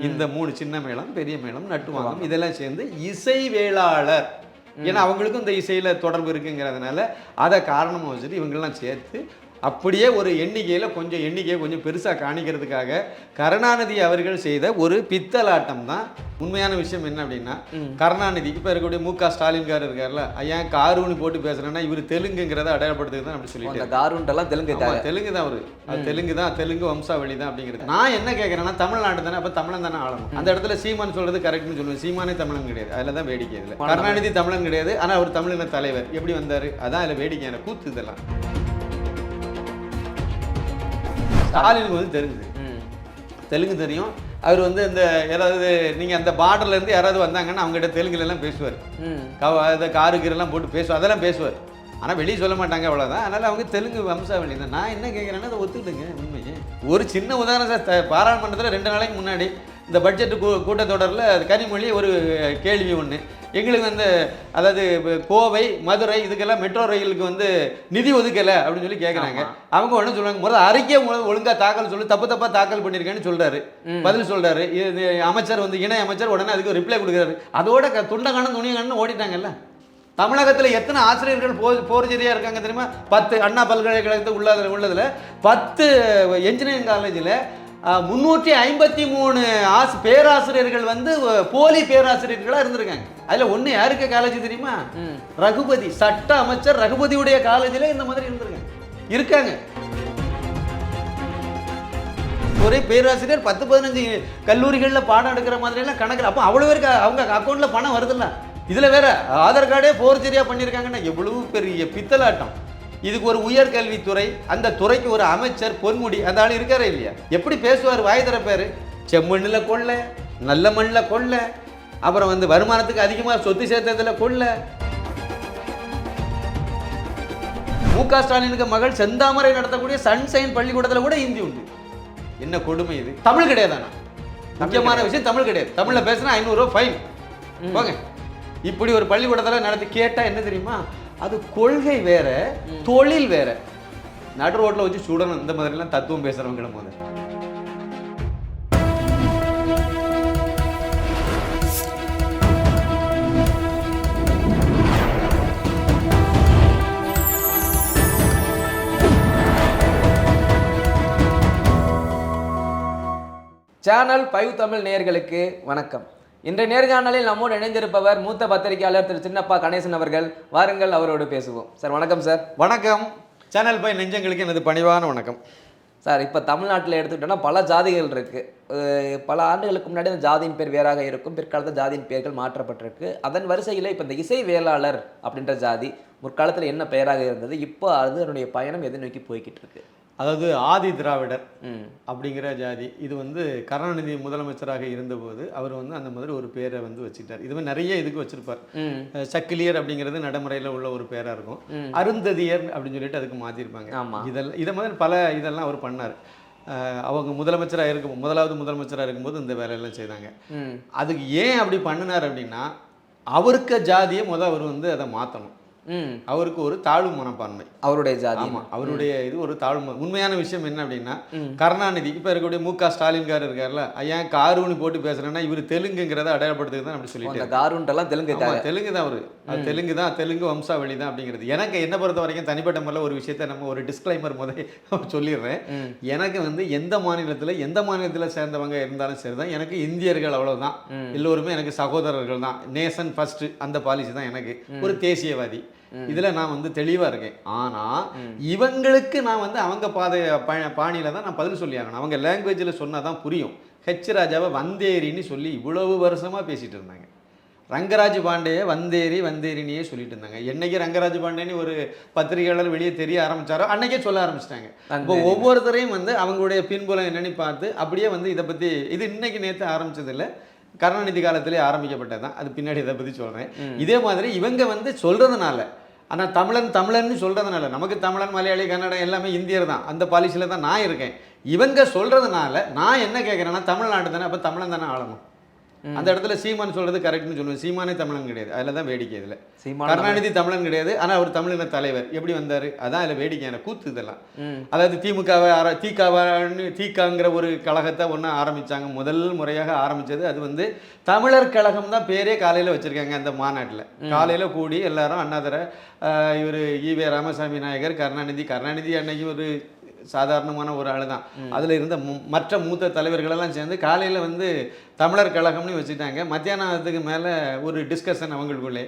இந்த 3 சின்ன மேளம் பெரிய மேளம் நட்டுவாங்க இதெல்லாம் சேர்ந்து இசை வேளாளர். ஏன்னா அவங்களுக்கும் இந்த இசையில தொடர்பு இருக்குங்கிறதுனால அதை காரணமாக வச்சுட்டு இவங்கெல்லாம் சேர்த்து அப்படியே ஒரு கொஞ்சம் எண்ணிக்கையை கொஞ்சம் பெருசாக காணிக்கிறதுக்காக கருணாநிதி அவர்கள் செய்த ஒரு பித்தலாட்டம் தான். உண்மையான விஷயம் என்ன அப்படின்னா, கருணாநிதி இப்போ இருக்கக்கூடிய மு.க. ஸ்டாலின்கார் இருக்கார்ல, ஏன் காருன்னு போட்டு பேசுறேன்னா இவர் தெலுங்குங்கிறத அடையாளப்படுத்துக்கு தான் அப்படி சொல்லிட்டு காருன்ட்டெல்லாம் தெலுங்கு தான் அவரு தெலுங்கு வம்சாவளி தான் அப்படிங்கிறது. நான் என்ன கேட்குறேன்னா, தமிழ்நாடு தானே, அப்போ தமிழன் தானே ஆளணும். அந்த இடத்துல சீமான் சொல்றது கரெக்ட்னு சொல்லுவேன். சீமானே தமிழன் கிடையாது, அதில் தான் வேடிக்கை. இதில் கருணாநிதி தமிழன் கிடையாது, ஆனால் அவர் தமிழின தலைவர் எப்படி வந்தார், அதான் அதில் வேடிக்கையான கூத்து. இதெல்லாம் ஸ்டாலினுக்கு வந்து தெலுங்கு தெரியும். அவர் வந்து இந்த யாராவது நீங்கள் அந்த பார்டர்லேருந்து யாராவது வந்தாங்கன்னா அவங்ககிட்ட தெலுங்குலாம் பேசுவார். அந்த காருக்கெல்லாம் போட்டு பேசுவார், அதெல்லாம் பேசுவார். ஆனால் வெளியே சொல்ல மாட்டாங்க, அவ்வளோதான். அதனால் அவங்க தெலுங்கு வம்சாவளி தான். நான் என்ன கேட்குறேன்னா அதை ஒத்துக்கிட்டுங்க. உண்மையே ஒரு சின்ன உதாரணம் சார், பாராளுமன்றத்தில் 2 நாளைக்கு முன்னாடி இந்த பட்ஜெட் கூட்டத்தொடரில் கனிமொழி ஒரு கேள்வி ஒன்று எங்களுக்கு வந்து, அதாவது கோவை மதுரை இதுக்கெல்லாம் மெட்ரோ ரயிலுக்கு வந்து நிதி ஒதுக்கலை அப்படின்னு சொல்லி கேட்குறாங்க. அவங்க ஒன்று சொல்லுவாங்க, முதல்ல அறிக்கை ஒழுங்காக தாக்கல் சொல்லி தப்பாக தாக்கல் பண்ணியிருக்கேன்னு சொல்கிறாரு, பதில் சொல்கிறாரு. இது அமைச்சர் வந்து இணை அமைச்சர் உடனே அதுக்கு ரிப்ளை கொடுக்குறாரு. அதோட துண்டக்கான துணியக்கானு ஓடிட்டாங்கல்ல. தமிழகத்தில் எத்தனை ஆசிரியர்கள் போர்ஜரியாக இருக்காங்க தெரியுமா? 10 அண்ணா பல்கலைக்கழகத்தில் உள்ளதில் 10 என்ஜினியரிங் காலேஜில் 353 பேராசிரியர்கள் வந்து போலி பேராசிரியர்களாக இருந்திருக்காங்க. அதில் ஒன்று யாருக்கு காலேஜ் தெரியுமா? ரகுபதி, சட்ட அமைச்சர் ரகுபதியுடைய காலேஜில் இந்த மாதிரி இருக்காங்க. ஒரே பேராசிரியர் 10-15 கல்லூரிகளில் பாடம் எடுக்கிற மாதிரியெல்லாம் கணக்கு. அப்போ அவ்வளோ பேருக்கு அவங்க அக்கௌண்ட்டில் பணம் வருதில்ல. இதில் வேற ஆதார் கார்டே போர்ஜரியாக பண்ணியிருக்காங்கன்னா எவ்வளவு பெரிய பித்தலாட்டம். இதுக்கு ஒரு உயர்கல்வித்துறை, அந்த துறைக்கு ஒரு அமைச்சர் பொன்முடி, அந்த ஆள் இருக்காரே இல்லையா? எப்படி பேசுவார், வாய் திறப்பாரு. செம்மண்ணில் கொள்ள, நல்ல மண்ணில் கொள்ள, அப்புறம் வந்து வருமானத்துக்கு அதிகமாக சொத்து சேர்த்ததில் கொள்ள. மு.க. ஸ்டாலினுக்கு மகள் செந்தாமரை நடத்தக்கூடிய சன்ஷைன் பள்ளிக்கூடத்தில் கூட ஹிந்தி உண்டு. என்ன கொடுமை இது! தமிழ் கிடையாதானா? முக்கியமான விஷயம் தமிழ் கிடையாது. தமிழில் பேசுனா 500 ரூபா ஃபைன் போங்க. இப்படி ஒரு பள்ளிக்கூடத்தில் நடத்தி கேட்டால் என்ன தெரியுமா? அது கொள்கை வேற, தொழில் வேற. நடு ரோட்டில் வச்சு சுடணும், இந்த மாதிரிலாம் தத்துவம் பேசுறவங்க போது. சேனல் 5 தமிழ் நேயர்களுக்கு வணக்கம். இன்றைய நேர்காணலில் நம்மோடு இணைந்திருப்பவர் மூத்த பத்திரிகையாளர் திரு சின்னப்பா கணேசன் அவர்கள். வாருங்கள், அவரோடு பேசுவோம். சார் வணக்கம். சார் வணக்கம். சேனல் 5 நெஞ்சங்களுக்கு எனது பணிவான வணக்கம். சார், இப்போ தமிழ்நாட்டில் எடுத்துக்கிட்டோன்னா பல ஜாதிகள் இருக்குது. பல ஆண்டுகளுக்கு முன்னாடி அந்த ஜாதியின் பேர் வேறாக இருக்கும், பிற்காலத்தில் ஜாதியின் பெயர்கள் மாற்றப்பட்டிருக்கு. அதன் வரிசையில் இப்போ இந்த இசை வேளாளர் அப்படின்ற ஜாதி முற்காலத்தில் என்ன பெயராக இருந்தது, இப்போ அதனுடைய பயணம் எதை நோக்கி போய்கிட்டு இருக்கு? அதாவது ஆதி திராவிடர் அப்படிங்கிற ஜாதி. இது வந்து கருணாநிதி முதலமைச்சராக இருந்தபோது அவர் வந்து அந்த மாதிரி ஒரு பேரை வந்து வச்சுக்கிட்டார். இது நிறைய இதுக்கு வச்சிருப்பார். சக்கிலியர் அப்படிங்கிறது நடைமுறையில் உள்ள ஒரு பேராக இருக்கும். அருந்ததியர் அப்படின்னு சொல்லிட்டு அதுக்கு மாற்றிருப்பாங்க. இதை மாதிரி இதெல்லாம் அவர் பண்ணார். அவங்க முதலமைச்சராக முதலாவது முதலமைச்சராக இருக்கும்போது இந்த வேலையெல்லாம் செய்தாங்க. அதுக்கு ஏன் அப்படி பண்ணினார் அப்படின்னா, அவருக்கு ஜாதியை அவர் வந்து அதை மாற்றணும். அவருக்கு ஒரு தாழ்வு மனப்பான்மை, அவருடைய ஜாதி. ஆமா, அவருடைய இது ஒரு தாழ்வு. உண்மையான விஷயம் என்ன அப்படின்னா, கருணாநிதி இப்போ இருக்கக்கூடிய மு.க. ஸ்டாலின்கார் இருக்கார்ல, ஏன் காருன்னு போட்டு பேசுறேன்னா இவர் தெலுங்குங்கிறத அடையாளப்படுத்துக்கு தான் அப்படி சொல்லிட்டு. காருன்ட்டெல்லாம் தெலுங்கு தான் அவரு தெலுங்கு வம்சாவளி தான் அப்படிங்கிறது. எனக்கு என்ன பொறுத்த வரைக்கும் தனிப்பட்ட முறையில் ஒரு விஷயத்தை நம்ம ஒரு டிஸ்க்ளைமர் சொல்லிடுறேன். எனக்கு வந்து எந்த மாநிலத்தில் சேர்ந்தவங்க இருந்தாலும் சரிதான், எனக்கு இந்தியர்கள் அவ்வளவுதான், எல்லோருமே எனக்கு சகோதரர்கள் தான். நேஷன் ஃபர்ஸ்ட் அந்த பாலிசி தான் எனக்கு. ஒரு தேசியவாதி, இதில் நான் வந்து தெளிவாக இருக்கேன். ஆனால் இவங்களுக்கு நான் வந்து அவங்க பாணியில் தான் நான் பதில் சொல்லி ஆகணும். அவங்க லாங்குவேஜில் சொன்னால் தான் புரியும். ஹெச் ராஜாவை வந்தேரின்னு சொல்லி இவ்வளவு வருஷமாக பேசிகிட்டு இருந்தாங்க. ரங்கராஜ் பாண்டேயை வந்தேரினியே சொல்லிட்டு இருந்தாங்க. என்னைக்கு ரங்கராஜ் பாண்டேன்னு ஒரு பத்திரிகையாளர் வெளியே தெரிய ஆரம்பித்தாரோ அன்னைக்கே சொல்ல ஆரம்பிச்சிட்டாங்க. இப்போ ஒவ்வொருத்தரையும் வந்து அவங்களுடைய பின்புலம் என்னன்னு பார்த்து அப்படியே வந்து இதை பற்றி, இது இன்னைக்கு நேற்று ஆரம்பித்ததில்லை, கருணாநிதி காலத்திலே ஆரம்பிக்கப்பட்டது தான். அது பின்னாடி இதை பற்றி சொல்கிறேன். இதே மாதிரி இவங்க வந்து சொல்கிறதுனால, ஆனால் தமிழன்னு சொல்கிறதுனால, நமக்கு தமிழன், மலையாளி, கன்னடம் எல்லாமே இந்தியர் தான், அந்த பாலிசியில் தான் நான் இருக்கேன். இவங்க சொல்கிறதுனால நான் என்ன கேட்குறேன்னா, தமிழ்நாடு தானே, அப்போ தமிழன் தானே ஆளணும். அந்த இடத்துல சீமான் சொல்றது கரெக்ட்னு சொல்லுவேன். சீமானே தமிழன் கிடையாது, அதில் தான் வேடிக்கை. இதில் சீமான் கருணாநிதி தமிழன் கிடையாது, ஆனால் அவர் தமிழின தலைவர் எப்படி வந்தார், அதான் அதில் வேடிக்கையான கூத்து இதெல்லாம். அதாவது தீக்காங்கிற ஒரு கழகத்தை ஒன்று ஆரம்பித்தாங்க, முதல் முறையாக ஆரம்பித்தது. அது வந்து தமிழர் கழகம் தான் பேரே காலையில் வச்சுருக்காங்க. அந்த மாநாட்டில் காலையில் கூடி எல்லாரும் அண்ணாதுரை, இவர் ஈவே ராமசாமி நாயகர், கருணாநிதி அன்னைக்கு ஒரு சாதாரணமான ஒரு ஆள் தான். அதில் இருந்த மற்ற மூத்த தலைவர்களெல்லாம் சேர்ந்து காலையில் வந்து தமிழர் கழகம்னு வச்சுட்டாங்க. மத்தியானத்துக்கு மேலே ஒரு டிஸ்கஷன் அவங்களுக்குள்ளே.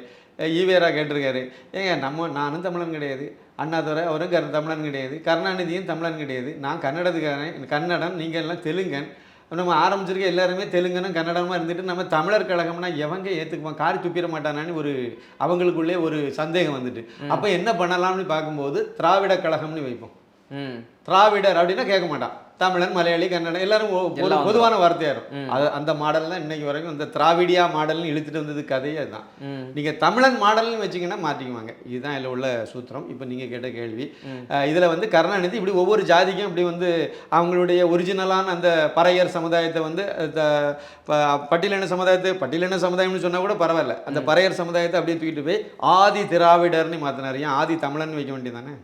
ஈவேரா கேட்டிருக்காரு, ஏங்க நானும் தமிழன் கிடையாது, அண்ணாதுரை அவரும் தமிழன் கிடையாது, கருணாநிதியும் தமிழன் கிடையாது, நான் கன்னடன், நீங்கள் எல்லாம் தெலுங்கன், நம்ம ஆரம்பிச்சிருக்க எல்லாருமே தெலுங்கனும் கன்னடமாக இருந்துட்டு நம்ம தமிழர் கழகம்னா எவங்க ஏற்றுக்குவான், காரி துப்பிட மாட்டானான்னு ஒரு அவங்களுக்குள்ளே ஒரு சந்தேகம் வந்துட்டு, அப்போ என்ன பண்ணலாம்னு பார்க்கும்போது திராவிட கழகம்னு வைப்போம். திராவிடர் அப்படின்னா கேட்க மாட்டான், தமிழன், மலையாளி, கன்னடம் எல்லாரும் ஒரு பொதுவான வார்த்தையாக இருக்கும். அது அந்த மாடல் தான் இன்னைக்கு வரைக்கும் இந்த திராவிடியா மாடல்னு இழுத்துட்டு வந்தது கதையே அதுதான். நீங்கள் தமிழன் மாடல்னு வச்சிங்கன்னா மாற்றிக்குவாங்க. இதுதான் இதில் உள்ள சூத்திரம். இப்போ நீங்கள் கேட்ட கேள்வி, இதில் வந்து கருணாநிதி இப்படி ஒவ்வொரு ஜாதிக்கும் இப்படி வந்து அவங்களுடைய ஒரிஜினலான அந்த பறையர் சமுதாயத்தை வந்து பட்டியலின சமுதாயம்னு சொன்னால் கூட பரவாயில்ல, அந்த பறையர் சமுதாயத்தை அப்படியே தூக்கிட்டு போய் ஆதி திராவிடர்னு மாற்றினார். ஏன் ஆதி தமிழன் வைக்க வேண்டியதானே?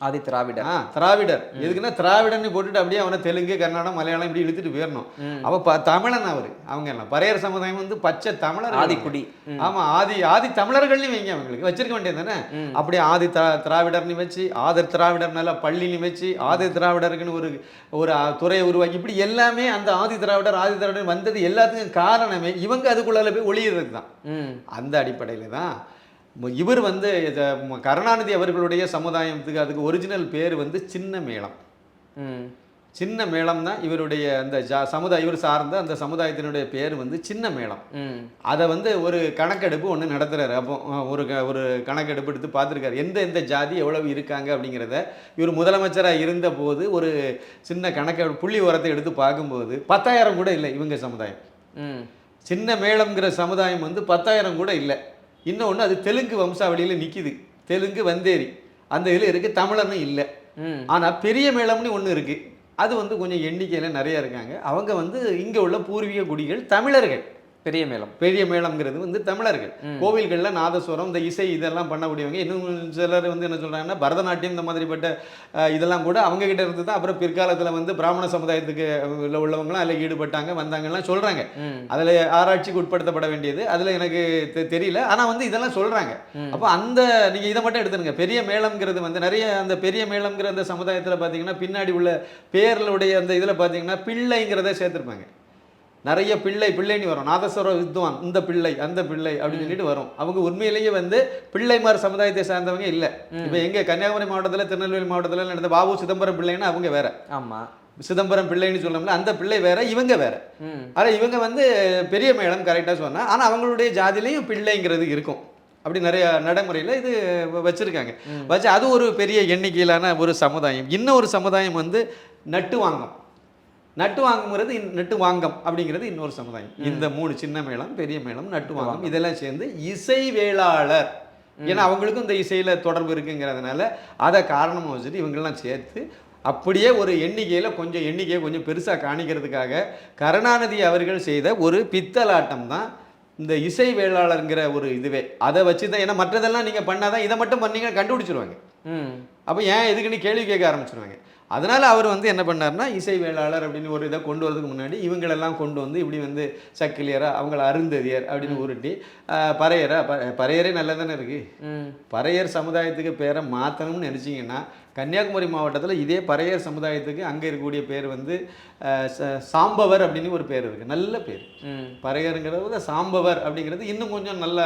ஆதி திராவிடர். திராவிடர் எதுக்குன்னா திராவிடன்னு போட்டுட்டு அப்படியே அவனை தெலுங்கு, கன்னடம், மலையாளம் இப்படி இழுத்துட்டு போயிடணும். அப்போ தமிழன் அவங்க எல்லாம் பறையர் சமுதாயம் வந்து பச்சை தமிழர், ஆதிக்குடி. ஆமா, ஆதி தமிழர்கள்னு வைங்க, அவங்களுக்கு வச்சிருக்க வேண்டியது தானே. அப்படியே ஆதி திராவிடர்னு வச்சு, ஆதர் திராவிடர்னால பள்ளின்னு வச்சு, ஆதி திராவிடருக்குன்னு ஒரு துறையை உருவாக்கி, இப்படி எல்லாமே அந்த ஆதி திராவிடர் வந்தது எல்லாத்துக்கும் காரணமே இவங்க அதுக்குள்ளால போய் ஒளியிறது தான். அந்த அடிப்படையில் தான் இவர் வந்து கருணாநிதி அவர்களுடைய சமுதாயத்துக்கு அதுக்கு ஒரிஜினல் பேர் வந்து சின்ன மேளம். சின்ன மேளம் தான் இவருடைய அந்த இவர் சார்ந்த அந்த சமுதாயத்தினுடைய பேர் வந்து சின்ன மேளம். அதை வந்து ஒரு கணக்கெடுப்பு ஒன்று நடத்துறாரு. அப்போ ஒரு கணக்கெடுப்பு எடுத்து பார்த்துருக்காரு, எந்த ஜாதி எவ்வளவு இருக்காங்க அப்படிங்கிறத. இவர் முதலமைச்சராக இருந்த போது ஒரு சின்ன கணக்கு புள்ளி உரத்தை எடுத்து பார்க்கும்போது 10,000 கூட இல்லை இவங்க சமுதாயம். சின்ன மேளம்ங்கிற சமுதாயம் வந்து 10,000 கூட இல்லை. இன்னொன்று, அது தெலுங்கு வம்சாவளியில் நிற்கிது, தெலுங்கு வந்தேரி அந்த இதில் இருக்குது, தமிழனும் இல்லை. ஆனால் பெரிய மேளம்னு ஒன்று இருக்குது, அது வந்து கொஞ்சம் எண்ணிக்கையில் நிறையா இருக்காங்க. அவங்க வந்து இங்கே உள்ள பூர்வீக குடிகள் தமிழர்கள். பெரிய மேளம்ங்கிறது வந்து தமிழர்கள். கோவில்களில் நாதஸ்வரம், இந்த இசை இதெல்லாம் பண்ணக்கூடியவங்க. இன்னும் சிலர் வந்து என்ன சொல்கிறாங்கன்னா பரதநாட்டியம் இந்த மாதிரிப்பட்ட இதெல்லாம் கூட அவங்க கிட்ட இருந்து தான் அப்புறம் பிற்காலத்தில் வந்து பிராமண சமுதாயத்துக்கு உள்ளவங்களாம் அதில் ஈடுபட்டாங்க வந்தாங்கலாம் சொல்கிறாங்க. அதில் ஆராய்ச்சிக்கு உட்படுத்தப்பட வேண்டியது, அதில் எனக்கு தெரியல. ஆனால் வந்து இதெல்லாம் சொல்கிறாங்க. அப்போ அந்த நீங்கள் இதை மட்டும் எடுத்துருங்க. பெரிய மேளம்ங்கிறது வந்து நிறைய அந்த பெரிய மேளம்ங்கிற அந்த சமுதாயத்தில் பார்த்தீங்கன்னா பின்னாடி உள்ள பேர்களுடைய அந்த இதில் பார்த்தீங்கன்னா பிள்ளைங்கிறத சேர்த்துருப்பாங்க. நிறைய பிள்ளைன்னு வரும், நாதஸ்வர வித்வான், இந்த பிள்ளை அந்த பிள்ளை அப்படின்னு சொல்லிட்டு வரும். அவங்க உண்மையிலேயே வந்து பிள்ளைமார் சமுதாயத்தை சார்ந்தவங்க இல்லை. இப்போ எங்க கன்னியாகுமரி மாவட்டத்தில், திருநெல்வேலி மாவட்டத்தில் நடந்த பாபு சிதம்பரம் பிள்ளைன்னு அவங்க வேற. ஆமா, சிதம்பரம் பிள்ளைன்னு சொல்லணும்ல, அந்த பிள்ளை வேற, இவங்க வேற. ஆனால் இவங்க வந்து பெரிய மேளம் கரெக்டாக சொன்னா, ஆனால் அவங்களுடைய ஜாதியிலையும் பிள்ளைங்கிறது இருக்கும். அப்படி நிறைய நடைமுறையில் இது வச்சிருக்காங்க. வச்சு அது ஒரு பெரிய எண்ணிக்கையிலான ஒரு சமுதாயம். இன்னொரு சமுதாயம் வந்து நட்டுவாங்கம் அப்படிங்கிறது இன்னொரு சமுதாயம். இந்த 3 சின்ன மேளம், பெரிய மேளம், நட்டுவாங்கம் இதெல்லாம் சேர்ந்து இசை வேளாளர். ஏன்னா அவங்களுக்கும் இந்த இசையில தொடர்பு இருக்குங்கிறதுனால அதை காரணமாக வச்சுட்டு இவங்கெல்லாம் சேர்த்து அப்படியே ஒரு எண்ணிக்கையை கொஞ்சம் பெருசாக காணிக்கிறதுக்காக கருணாநிதி அவர்கள் செய்த ஒரு பித்தலாட்டம் தான் இந்த இசை வேளாளருங்கிற ஒரு இதுவே. அதை வச்சு தான், ஏன்னா மற்றதெல்லாம் நீங்கள் பண்ணாதான், இதை மட்டும் பண்ணீங்கன்னா கண்டுபிடிச்சிருவாங்க. அப்போ ஏன் எதுக்குன்னு கேள்வி கேட்க ஆரம்பிச்சிருவாங்க. அதனால் அவர் வந்து என்ன பண்ணார்னா, இசை வேளாளர் அப்படின்னு ஒரு இதை கொண்டு வரதுக்கு முன்னாடி இவங்களெல்லாம் கொண்டு வந்து இப்படி வந்து சக்கிலியரா, அவங்கள அருந்ததியர் அப்படின்னு உருட்டி பறையரே நல்லா தானே இருக்குது. பறையர் சமுதாயத்துக்கு பேரை மாற்றணும்னு நினச்சிங்கன்னா கன்னியாகுமரி மாவட்டத்தில் இதே பறையர் சமுதாயத்துக்கு அங்கே இருக்கக்கூடிய பேர் வந்து சாம்பவர் அப்படின்னு ஒரு பேர் இருக்குது. நல்ல பேர். பறையருங்கிறது சாம்பவர் அப்படிங்கிறது இன்னும் கொஞ்சம் நல்ல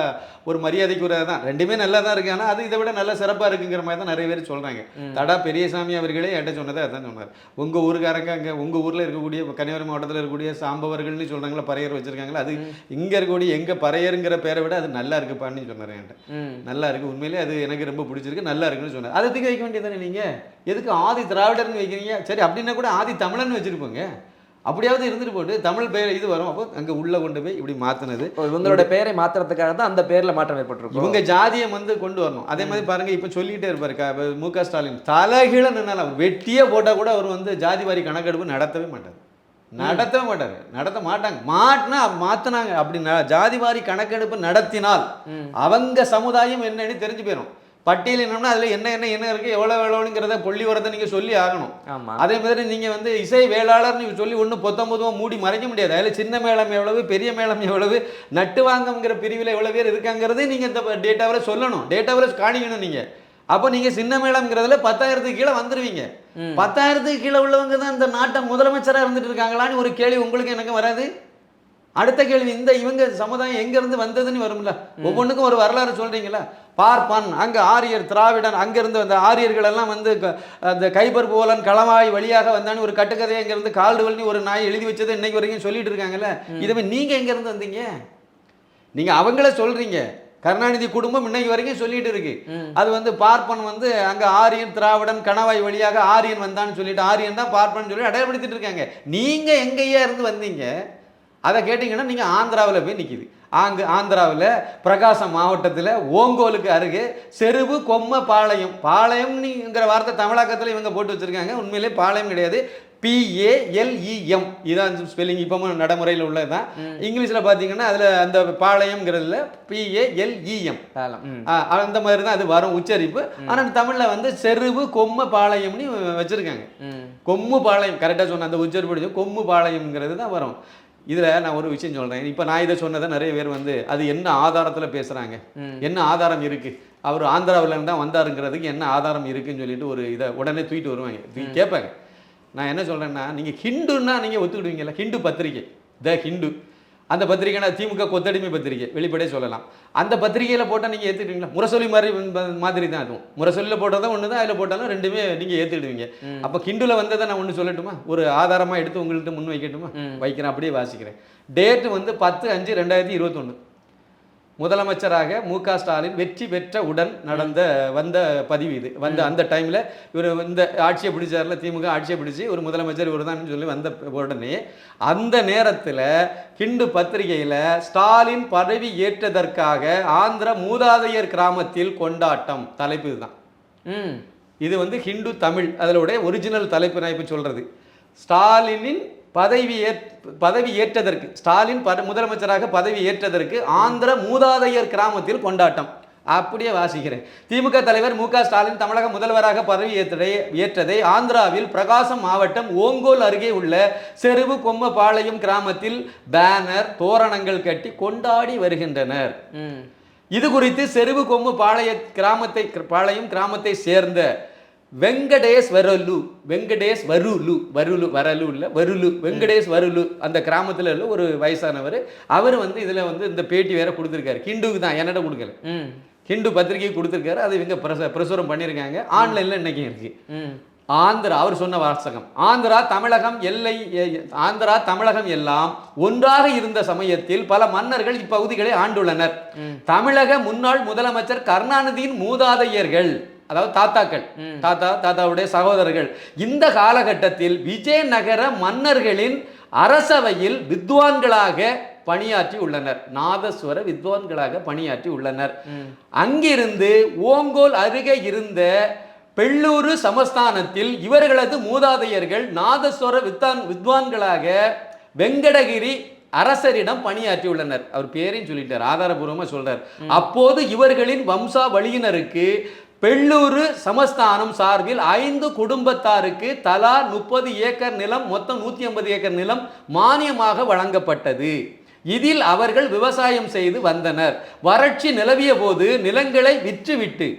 ஒரு மரியாதைக்குரியது தான். ரெண்டுமே நல்லா தான் இருக்குது. ஆனால் அது இதை விட நல்ல சிறப்பாக இருக்குங்கிற மாதிரி தான் நிறைய பேர் சொல்கிறாங்க. தடா பெரியசாமி அவர்களே என்கிட்ட சொன்னதை அதான் சொன்னார். உங்கள் ஊருக்காரங்க அங்கே உங்கள் ஊரில் இருக்கக்கூடிய கன்னியாகுமரி மாவட்டத்தில் இருக்கக்கூடிய சாம்பவர்கள்னு சொல்கிறாங்களா, பறையர் வச்சுருக்காங்களா, அது இங்கே இருக்கக்கூடிய எங்கள் பறையருங்கிற பேரை விட அது நல்லா இருக்குப்பான்னு சொன்னார் என்கிட்ட. நல்லா இருக்குது, உண்மையிலே அது எனக்கு ரொம்ப பிடிச்சிருக்கு, நல்லா இருக்குன்னு சொன்னார். அதை தூக்கி வைக்க வேண்டியதானே நீங்கள்? எதுக்கு ஆதி திராவிடர்னு வைக்கிறீங்க? சரி, அப்படின்னா கூட ஆதி தமிழன் வச்சிருப்போங்க. அப்படியாவது இருந்துட்டு போட்டு தமிழ் பெயர் இது வரும். அப்போ அங்கே உள்ள கொண்டு போய் இப்படி மாற்றினது, இவங்களோட பெயரை மாற்றுறதுக்காக தான் அந்த பேரில் மாற்றம் ஏற்பட்டிருக்கும். இவங்க ஜாதியை வந்து கொண்டு வரணும். அதே மாதிரி பாருங்க, இப்போ சொல்லிகிட்டே இருப்பாரு மு.க. ஸ்டாலின் தலைகீழ நின்னால வெட்டியே போட்டால் கூட அவர் வந்து ஜாதி வாரி கணக்கெடுப்பு நடத்தவே மாட்டார். நடத்த மாட்டாரு, நடத்த மாட்டாங்க. மாத்தினாங்க அப்படி ஜாதி வாரி கணக்கெடுப்பு நடத்தினால் அவங்க சமுதாயம் என்னன்னு தெரிஞ்சு போயிடும். பட்டியல் என்னன்னா அதுல என்ன இருக்கு, எவ்வளவுங்கிறத பொள்ளி வரதை நீங்க சொல்லி ஆகணும். அதே மாதிரி நீங்க வந்து இசை வேளாளர் நீங்க சொல்லி ஒண்ணு பொத்தம்பதுவா மூடி மறைக்க முடியாது. அதுல சின்ன மேளம் எவ்வளவு, பெரிய மேளம் எவ்வளவு, நட்டு வாங்கங்கிற பிரிவில் எவ்வளவு பேர் இருக்காங்கிறது நீங்க இந்த டேட்டாவில் சொல்லணும், டேட்டாவில் காணிக்கணும். நீங்க அப்போ நீங்க சின்ன மேளம்ங்கிறதுல 10,000க்கு கீழே வந்துருவீங்க. 10,000க்கு கீழே உள்ளவங்க தான் இந்த நாட்டை முதலமைச்சராக இருந்துட்டு இருக்காங்களான்னு ஒரு கேள்வி உங்களுக்கு எனக்கு வராது? அடுத்த கேள்வி, இந்த இவங்க சமுதாயம் எங்க இருந்து வந்ததுன்னு வரும்ல. ஒவ்வொன்றுக்கும் ஒரு வரலாறு சொல்றீங்களா? பார்ப்பான், அங்க ஆரியர், திராவிடன், அங்கிருந்து வந்த ஆரியர்கள் எல்லாம் வந்து அந்த கைபர் போலன் களவாய் வழியாக வந்தான்னு ஒரு கட்டுக்கதையை அங்கிருந்து கால்டுவல்னு ஒரு நாய் எழுதி வச்சதை இன்னைக்கு வரைக்கும் சொல்லிட்டு இருக்காங்கல்ல. இதை நீங்க எங்க இருந்து வந்தீங்க? நீங்க அவங்கள சொல்றீங்க. கருணாநிதி குடும்பம் இன்னைக்கு வரைக்கும் சொல்லிட்டு இருக்கு. அது வந்து பார்ப்பன் வந்து அங்க ஆரியன், திராவிடன், கணவாய் வழியாக ஆரியன் வந்தான்னு சொல்லிட்டு ஆரியன் தான் பார்ப்பன் சொல்லி அடையாளப்படுத்திட்டு இருக்காங்க. நீங்க எங்கேயா இருந்து வந்தீங்க? அதை கேட்டிங்கன்னா நீங்கள் ஆந்திராவில் போய் நிற்கிது. ஆந்திராவில் பிரகாசம் மாவட்டத்தில் ஓங்கோலுக்கு அருகே செருவு கொம்ம பாளையம், பாளையம்ங்கிற வார்த்தை தமிழாக்கத்தில் இவங்க போட்டு வச்சுருக்காங்க. உண்மையிலே பாளையம் கிடையாது, PALEM இதான் ஸ்பெல்லிங் இப்பவும் நடைமுறையில் உள்ளது தான். இங்கிலீஷில் பார்த்தீங்கன்னா அதில் அந்த பாளையம்ங்கிறதுல PALEM அந்த மாதிரி தான் அது வரும் உச்சரிப்பு. ஆனால் தமிழில் வந்து செருவு கொம்ம பாளையம்னு வச்சுருக்காங்க. கொம்மு பாளையம் கரெக்டாக சொன்ன அந்த உச்சரிப்பு கொம்மு பாளையம்ங்கிறது தான் வரும். இதில் நான் ஒரு விஷயம் சொல்கிறேன். இப்போ நான் இதை சொன்னதை நிறைய பேர் வந்து அது என்ன ஆதாரத்தில் பேசுகிறாங்க, என்ன ஆதாரம் இருக்குது, அவர் ஆந்திராவில் தான் வந்தாருங்கிறதுக்கு என்ன ஆதாரம் இருக்குன்னு சொல்லிட்டு ஒரு இதை உடனே தூக்கிட்டு வருவாங்க, கேட்பாங்க. நான் என்ன சொல்கிறேன்னா, நீங்கள் ஹிந்துன்னா நீங்கள் ஒத்துக்கிடுவீங்களா? ஹிந்து பத்திரிகை, த ஹிந்து, அந்த பத்திரிகைனா திமுக கொத்தடிமை பத்திரிகை வெளிப்படையே சொல்லலாம். அந்த பத்திரிகையில் போட்டால் நீங்கள் ஏற்றுக்கிடுவீங்களா? முரசொலி மாதிரி தான் அதுவும். முரசொலியில் போட்டதான் ஒன்று தான், அதில் போட்டாலும் ரெண்டுமே நீங்கள் ஏற்றுக்கிடுவீங்க. அப்போ ஹிந்துவில் வந்ததை நான் ஒன்று சொல்லட்டுமா? ஒரு ஆதாரமாக எடுத்து உங்கள்கிட்ட முன் வைக்கட்டுமா? வைக்கிறேன், அப்படியே வாசிக்கிறேன். டேட்டு வந்து 10/5/2021. முதலமைச்சராக மு.க. ஸ்டாலின் வெற்றி பெற்ற உடன் வந்த பதிவு இது. அந்த டைமில் இவர் இந்த ஆட்சியை பிடிச்சார்ல, திமுக ஆட்சியை பிடிச்சி ஒரு முதலமைச்சர் இவர் தான் சொல்லி வந்த உடனே அந்த நேரத்தில் ஹிந்து பத்திரிகையில் ஸ்டாலின் பதவி ஏற்றதற்காக ஆந்திர மூதாதையர் கிராமத்தில் கொண்டாட்டம், தலைப்பு இதுதான். இது வந்து ஹிந்து தமிழ், அதனுடைய ஒரிஜினல் தலைப்பு நான் இப்போ சொல்கிறது. ஸ்டாலினின் பதவி ஏற்றதற்கு, ஸ்டாலின் முதலமைச்சராக பதவி ஏற்றதற்கு ஆந்திர மூதாதையர் கிராமத்தில் கொண்டாட்டம். அப்படியே வாசிக்கிறேன். திமுக தலைவர் மு.க. ஸ்டாலின் தமிழக முதல்வராக பதவி ஏற்றதை ஆந்திராவில் பிரகாசம் மாவட்டம் ஓங்கோல் அருகே உள்ள செருவு கொம்ம பாளையம் கிராமத்தில் பேனர், தோரணங்கள் கட்டி கொண்டாடி வருகின்றனர். இது குறித்து செருவு கொம்மு பாளையம் கிராமத்தை சேர்ந்த வெங்கடேஷ் வருலு அந்த கிராமத்தில் உள்ள ஒரு வயசானவர். அவர் வந்து இதில் வந்து இந்த பேட்டி வேற கொடுத்துருக்காரு. ஹிந்துக்கு தான், என்னிடம் கொடுக்கல, ஹிந்து பத்திரிகை கொடுத்துருக்காரு. அது இவங்க பிரசுரம் பண்ணியிருக்காங்க, ஆன்லைனில் இன்னைக்கு இருக்கு. ஆந்திரா, அவர் சொன்ன வாசகம், ஆந்திரா தமிழகம் எல்லாம் ஒன்றாக இருந்த சமயத்தில் பல மன்னர்கள் இப்பகுதிகளை ஆண்டுள்ளனர். தமிழக முன்னாள் முதலமைச்சர் கருணாநிதியின் மூதாதையர்கள், அதாவது தாத்தாக்கள், தாத்தாவுடைய சகோதரர்கள் இந்த காலகட்டத்தில் விஜயநகர மன்னர்களின் அரசவையில் வித்வான்களாக பணியாற்றி உள்ளனர், நாதஸ்வர வித்வான்களாக பணியாற்றி உள்ளனர். அங்கிருந்து ஓங்கோல் அருகே இருந்த பெள்ளூரு சமஸ்தானத்தில் இவர்களது மூதாதையர்கள் நாதஸ்வர வித்வான்களாக வெங்கடகிரி அரசரிடம் பணியாற்றி உள்ளனர். அவர் பேரையும் சொல்லிட்டார், ஆதாரபூர்வமா சொல்றார். அப்போது இவர்களின் வம்சாவளியினருக்கு பெள்ளூரு சமஸ்தானம் சார்பில் 5 குடும்பத்தாருக்கு தலா 30 ஏக்கர் நிலம், மொத்தம் 150 ஏக்கர் நிலம் மானியமாக வழங்கப்பட்டது. இதில் அவர்கள் விவசாயம் செய்து வந்தனர். வறட்சி நிலவிய போது நிலங்களை விற்றுவிட்டு,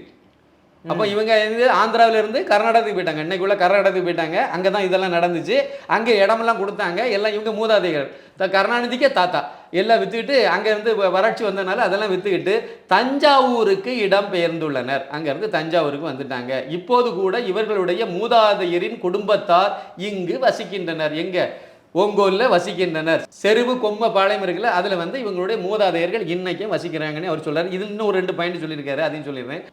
அப்போ இவங்க ஆந்திராவிலிருந்து கர்நாடகத்துக்கு போயிட்டாங்க, இன்னைக்குள்ள கர்நாடகத்துக்கு போயிட்டாங்க. அங்கே தான் இதெல்லாம் நடந்துச்சு. அங்கே இடமெல்லாம் கொடுத்தாங்க. எல்லாம் இவங்க மூதாதைகள், கருணாநிதிக்கே தாத்தா, எல்லாம் விற்றுக்கிட்டு அங்கேருந்து வறட்சி வந்ததுனால அதெல்லாம் விற்றுக்கிட்டு தஞ்சாவூருக்கு இடம் பெயர்ந்துள்ளனர். அங்கேருந்து தஞ்சாவூருக்கு வந்துட்டாங்க. இப்போது கூட இவர்களுடைய மூதாதையரின் குடும்பத்தார் இங்கு வசிக்கின்றனர். எங்கே? ஓங்கோலில் வசிக்கின்றனர். செருவு கொம்ம பாளையம் இருக்குல்ல, அதில் வந்து இவங்களுடைய மூதாதையர்கள் இன்னைக்கும் வசிக்கிறாங்கன்னு அவர் சொல்றாரு. இது இன்னும் 2 பாயிண்ட் சொல்லியிருக்காரு, அதையும் சொல்லிடுறேன்.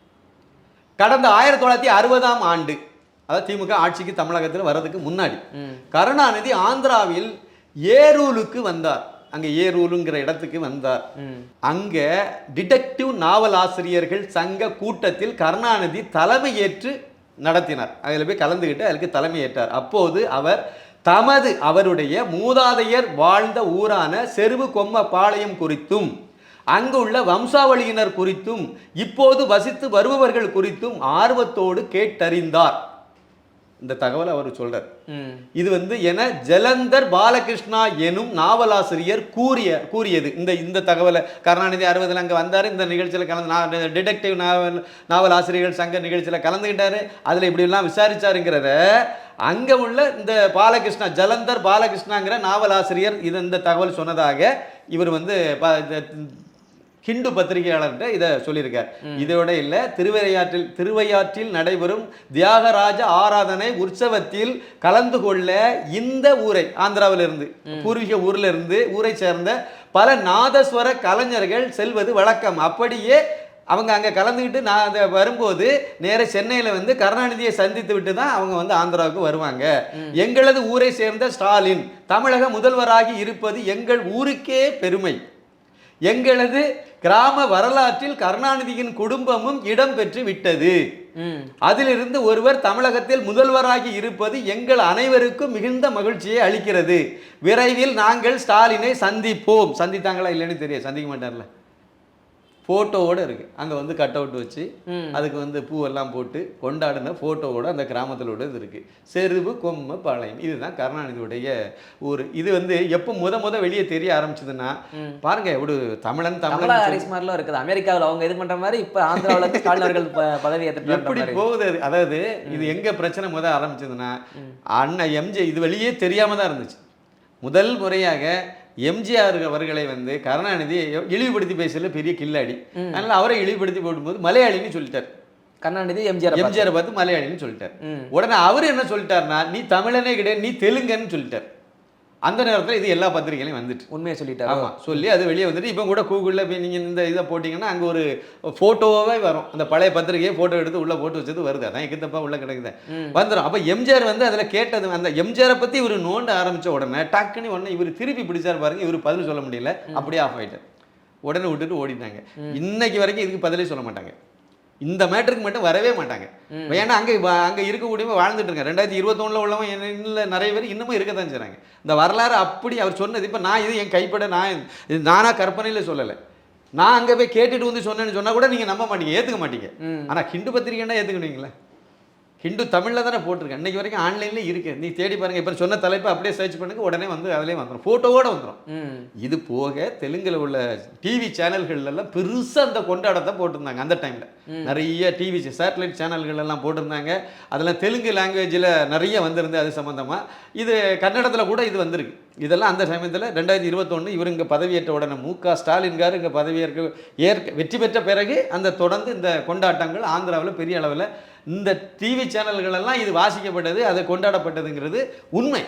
கடந்த 1960ஆம் ஆண்டு, அதாவது திமுக ஆட்சிக்கு தமிழகத்தில் வர்றதுக்கு முன்னாடி, கருணாநிதி ஆந்திராவில் ஏரூலுக்கு வந்தார். அங்க ஏரூலுங்கிற இடத்துக்கு வந்தார். அங்க டிடெக்டிவ் நாவல் ஆசிரியர்கள் சங்க கூட்டத்தில் கருணாநிதி தலைமையேற்று நடத்தினார். அதில் போய் கலந்துக்கிட்டு அதுக்கு தலைமையேற்றார். அப்போது அவர் தமது அவருடைய மூதாதையர் வாழ்ந்த ஊரான செருவு கொம்ம பாளையம் குறித்தும் அங்குள்ள வம்சாவளியினர் குறித்தும் இப்போது வசித்து வருபவர்கள் குறித்தும் ஆர்வத்தோடு கேட்டறிந்தார். இந்த தகவல் அவர் சொல்றார். இது வந்து என ஜலந்தர் பாலகிருஷ்ணா எனும் நாவலாசிரியர் கூறியது. இந்த தகவலை கருணாநிதி 60ல் அங்கே வந்தார், இந்த நிகழ்ச்சியில் கலந்து டிடெக்டிவ் நாவல் ஆசிரியர்கள் சங்க நிகழ்ச்சியில் கலந்துக்கிட்டாரு, அதில் இப்படிலாம் விசாரிச்சாருங்கிறத அங்கே உள்ள இந்த பாலகிருஷ்ணா ஜலந்தர் பாலகிருஷ்ணாங்கிற நாவலாசிரியர் இந்த தகவல் சொன்னதாக இவர் வந்து ஹிந்து பத்திரிகையாளர்கிட்ட இதை சொல்லியிருக்கார். இதோட இல்லை, திருவையாற்றில் நடைபெறும் தியாகராஜ ஆராதனை உற்சவத்தில் கலந்து கொள்ள இந்த ஊரை ஆந்திராவிலிருந்து பூர்வீக ஊர்ல இருந்து ஊரை சேர்ந்த பல நாதஸ்வர கலைஞர்கள் செல்வது வழக்கம். அப்படியே அவங்க அங்கே கலந்துக்கிட்டு நான் அதை வரும்போது நேர சென்னையில் வந்து கருணாநிதியை சந்தித்து விட்டு தான் அவங்க வந்து ஆந்திராவுக்கு வருவாங்க. எங்களது ஊரை சேர்ந்த ஸ்டாலின் தமிழக முதல்வராகி இருப்பது எங்கள் ஊருக்கே பெருமை. எங்களது கிராம வரலாற்றில் கருணாநிதியின் குடும்பமும் இடம் பெற்று விட்டது. அதிலிருந்து ஒருவர் தமிழகத்தில் முதல்வராகி இருப்பது எங்கள் அனைவருக்கும் மிகுந்த மகிழ்ச்சியை அளிக்கிறது. விரைவில் நாங்கள் ஸ்டாலினை சந்திப்போம். சந்தித்தாங்களா இல்லைன்னு தெரியும், சந்திக்க மாட்டார்ல. ஃபோட்டோவோடு இருக்குது. அங்கே வந்து கட் அவுட் வச்சு அதுக்கு வந்து பூவெல்லாம் போட்டு கொண்டாடின ஃபோட்டோவோட அந்த கிராமத்திலோட இது இருக்குது. செருவு கொம்ம பாளையம், இதுதான் கருணாநிதியுடைய ஊர். இது வந்து எப்போ முத வெளியே தெரிய ஆரம்பிச்சதுன்னா பாருங்க, ஒரு தமிழன் மாதிரிலாம் இருக்குது. அமெரிக்காவில் அவங்க இது பண்ணுற மாதிரி இப்போ ஆந்திராவில் ஸ்டாலினர்கள் பதவி எப்படி போகுது. அதாவது இது எங்கே பிரச்சனை ஆரம்பிச்சதுன்னா அண்ணன் எம்ஜி இது வெளியே தெரியாமல் தான் இருந்துச்சு. முதல் முறையாக எம்ஜிஆர் அவர்களை வந்து கருணாநிதி இழிவுபடுத்தி பேசல பெரிய கில்லாடி, அதனால அவரை இழிவுபடுத்தி போடும்போது மலையாளின்னு சொல்லிட்டார். கருணாநிதி எம்ஜிஆரை பார்த்து மலையாளின்னு சொல்லிட்டார். உடனே அவர் என்ன சொல்லிட்டாருன்னா, நீ தமிழனே கிடையாது, நீ தெலுங்குன்னு சொல்லிட்டார். அந்த நேரத்தில் இது எல்லா பத்திரிகைகளையும் வந்துட்டு உண்மையை சொல்லிட்டாரு. ஆமாம், சொல்லி அது வெளியே வந்துட்டு இப்போ கூட கூகுளில் போய் நீங்கள் இந்த இதை போட்டிங்கன்னா அங்கே ஒரு ஃபோட்டோவே வரும். அந்த பழைய பத்திரிகையை ஃபோட்டோ எடுத்து உள்ளே போட்டு வச்சது வருது. அதான் எக்குத்தப்பா உள்ளே கிடக்குது வந்துடும். அப்போ எம்ஜிஆர் வந்து அதில் கேட்டது, அந்த எம்ஜிஆரை பற்றி இவர் நோண்ட ஆரம்பித்த உடனே டக்குன்னு உடனே இவர் திருப்பி பிடிச்சார் பாருங்க. இவர் பதில் சொல்ல முடியல, அப்படியே ஆஃப் ஆகிட்டார். உடனே விட்டுட்டு ஓடிட்டாங்க. இன்னைக்கு வரைக்கும் இதுக்கு பதிலே சொல்ல மாட்டாங்க. இந்த மேட்டருக்கு மட்டும் வரவே மாட்டாங்க. ஏன்னா அங்கே இருக்கக்கூடியவங்க வாழ்ந்துட்டு இருக்காங்க. 2021 உள்ளவங்க நிறைய பேர் இன்னமும் இருக்கத்தான் செய்கிறாங்க. இந்த வரலாறு அப்படி அவர் சொன்னது. இப்போ நான் இது என் கைப்பட நானாக கற்பனையில் சொல்லலை. நான் அங்கே போய் கேட்டுட்டு வந்து சொன்னேன்னு சொன்னால் கூட நீங்கள் நம்ப மாட்டீங்க, ஏற்றுக்க மாட்டீங்க. ஆனால் ஹிந்து பத்திரிகைன்னா ஏற்றுக்கணுங்களே. ஹிந்து தமிழில் தானே போட்டிருக்கேன். இன்றைக்கி வரைக்கும் ஆன்லைனில் இருக்குது. நீ தேடி பாருங்கள். இப்போ சொன்ன தலைப்பை அப்படியே சர்ச் பண்ணுங்க, உடனே வந்து அதிலே வந்துடும், ஃபோட்டோவோடு வந்துடும். இது போக தெலுங்கில் உள்ள டிவி சேனல்கள்லாம் பெருசாக அந்த கொண்டாடத்தை போட்டிருந்தாங்க. அந்த டைமில் நிறைய டிவி சேட்டலைட் சேனல்கள் எல்லாம் போட்டிருந்தாங்க. அதெல்லாம் தெலுங்கு லாங்குவேஜில் நிறைய வந்திருந்து அது சம்மந்தமாக. இது கன்னடத்தில் கூட இது வந்திருக்கு. இதெல்லாம் அந்த சமயத்தில் 2021 இவர் இங்கே பதவியேற்ற உடனே மு.க. ஸ்டாலின்கார் இங்கே பதவியேற்க வெற்றி பெற்ற பிறகு அந்த தொடர்ந்து இந்த கொண்டாட்டங்கள் ஆந்திராவில் பெரிய அளவில் இந்த டிவி சேனல்கள் எல்லாம் இது வாசிக்கப்பட்டது, அது கொண்டாடப்பட்டதுங்கிறது உண்மை.